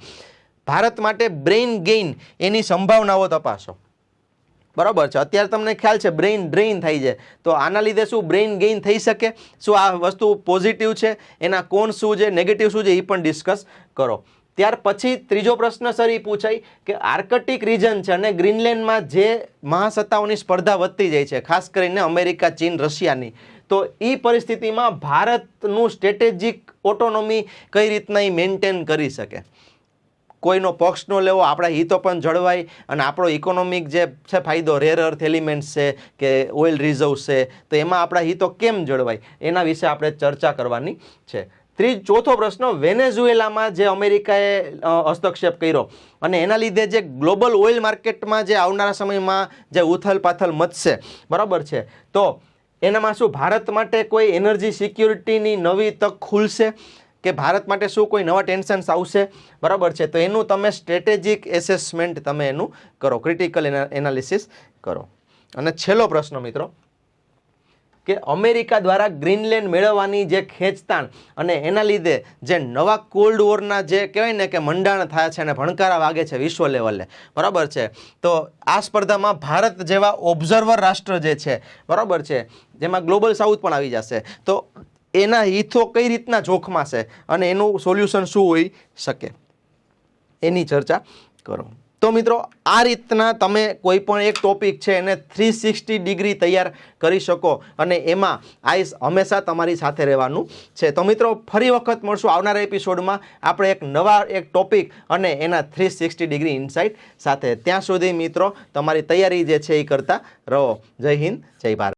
ભારત માટે બ્રેઇન ગેઇન એની સંભાવનાઓ તપાસો. બરાબર છે. અત્યારે તમને ખ્યાલ છે બ્રેઇન ડ્રેઇન થઈ જાય, તો આના લીધે શું બ્રેઇન ગેઇન થઈ શકે? શું આ વસ્તુ પોઝિટિવ છે, એના કોણ શું છે, નેગેટિવ શું છે, એ પણ ડિસ્કસ કરો. ત્યાર પછી ત્રીજો પ્રશ્ન સર એ પૂછાય કે આર્કટિક રીજન છે અને ગ્રીનલેન્ડમાં જે મહાસત્તાઓની સ્પર્ધા વધતી જાય છે, ખાસ કરીને અમેરિકા, ચીન, રશિયાની, તો એ પરિસ્થિતિમાં ભારતનું સ્ટ્રેટેજિક ઓટોનોમી કઈ રીતના એ મેન્ટેન કરી શકે, કોઈનો પક્ષ ન લેવો, આપણા હિતો પણ જળવાય અને આપણો ઇકોનોમિક જે છે ફાયદો, રેર અર્થ એલિમેન્ટ્સ છે કે ઓઇલ રિઝર્વ છે, તો એમાં આપણા હિતો કેમ જળવાય એના વિશે આપણે ચર્ચા કરવાની છે. ચોથો પ્રશ્ન, વેનેઝુએલામાં જે અમેરિકાએ હસ્તક્ષેપ કર્યો અને એના લીધે જે ગ્લોબલ ઓઇલ માર્કેટમાં જે આવનારા સમયમાં જે ઉથલ પાથલ મચશે, બરાબર છે, તો એનામાં શું ભારત માટે કોઈ એનર્જી સિક્યુરિટીની નવી તક ખુલશે કે ભારત માટે શું કોઈ નવા ટેન્શન્સ આવશે, બરાબર છે, તો એનું તમે સ્ટ્રેટેજિક એસેસમેન્ટ તમે એનું કરો, ક્રિટિકલ એનાલિસિસ કરો. અને છેલ્લો પ્રશ્ન મિત્રો કે અમેરિકા દ્વારા ગ્રીનલેન્ડ મેળવવાની જે ખેંચતાણ અને એના લીધે જે નવા કોલ્ડ વોરના જે કહેવાય ને કે મંડાણ થાય છે અને ભણકારા વાગે છે વિશ્વ લેવલે, બરાબર છે, તો આ સ્પર્ધામાં ભારત જેવા ઓબ્ઝર્વર રાષ્ટ્ર જે છે, બરાબર છે, જેમાં ગ્લોબલ સાઉથ પણ આવી જશે, તો એના હિતો કઈ રીતના જોખમાશે અને એનું સોલ્યુશન શું હોઈ શકે એની ચર્ચા કરો. તો મિત્રો આ રીતના તમે કોઈ પણ એક ટોપિક છે એને 360 ડિગ્રી તૈયાર કરી શકો અને એમાં આઈસ હંમેશા તમારી સાથે રહેવાનું છે. તો મિત્રો ફરી વખત મળશું આવનારા એપિસોડમાં આપણે એક નવા એક ટોપિક અને એના 360 ડિગ્રી ઇનસાઇટ સાથે. ત્યાં સુધી મિત્રો તમારી તૈયારી જે છે એ કરતા રહો. જય હિન્દ, જય ભારત.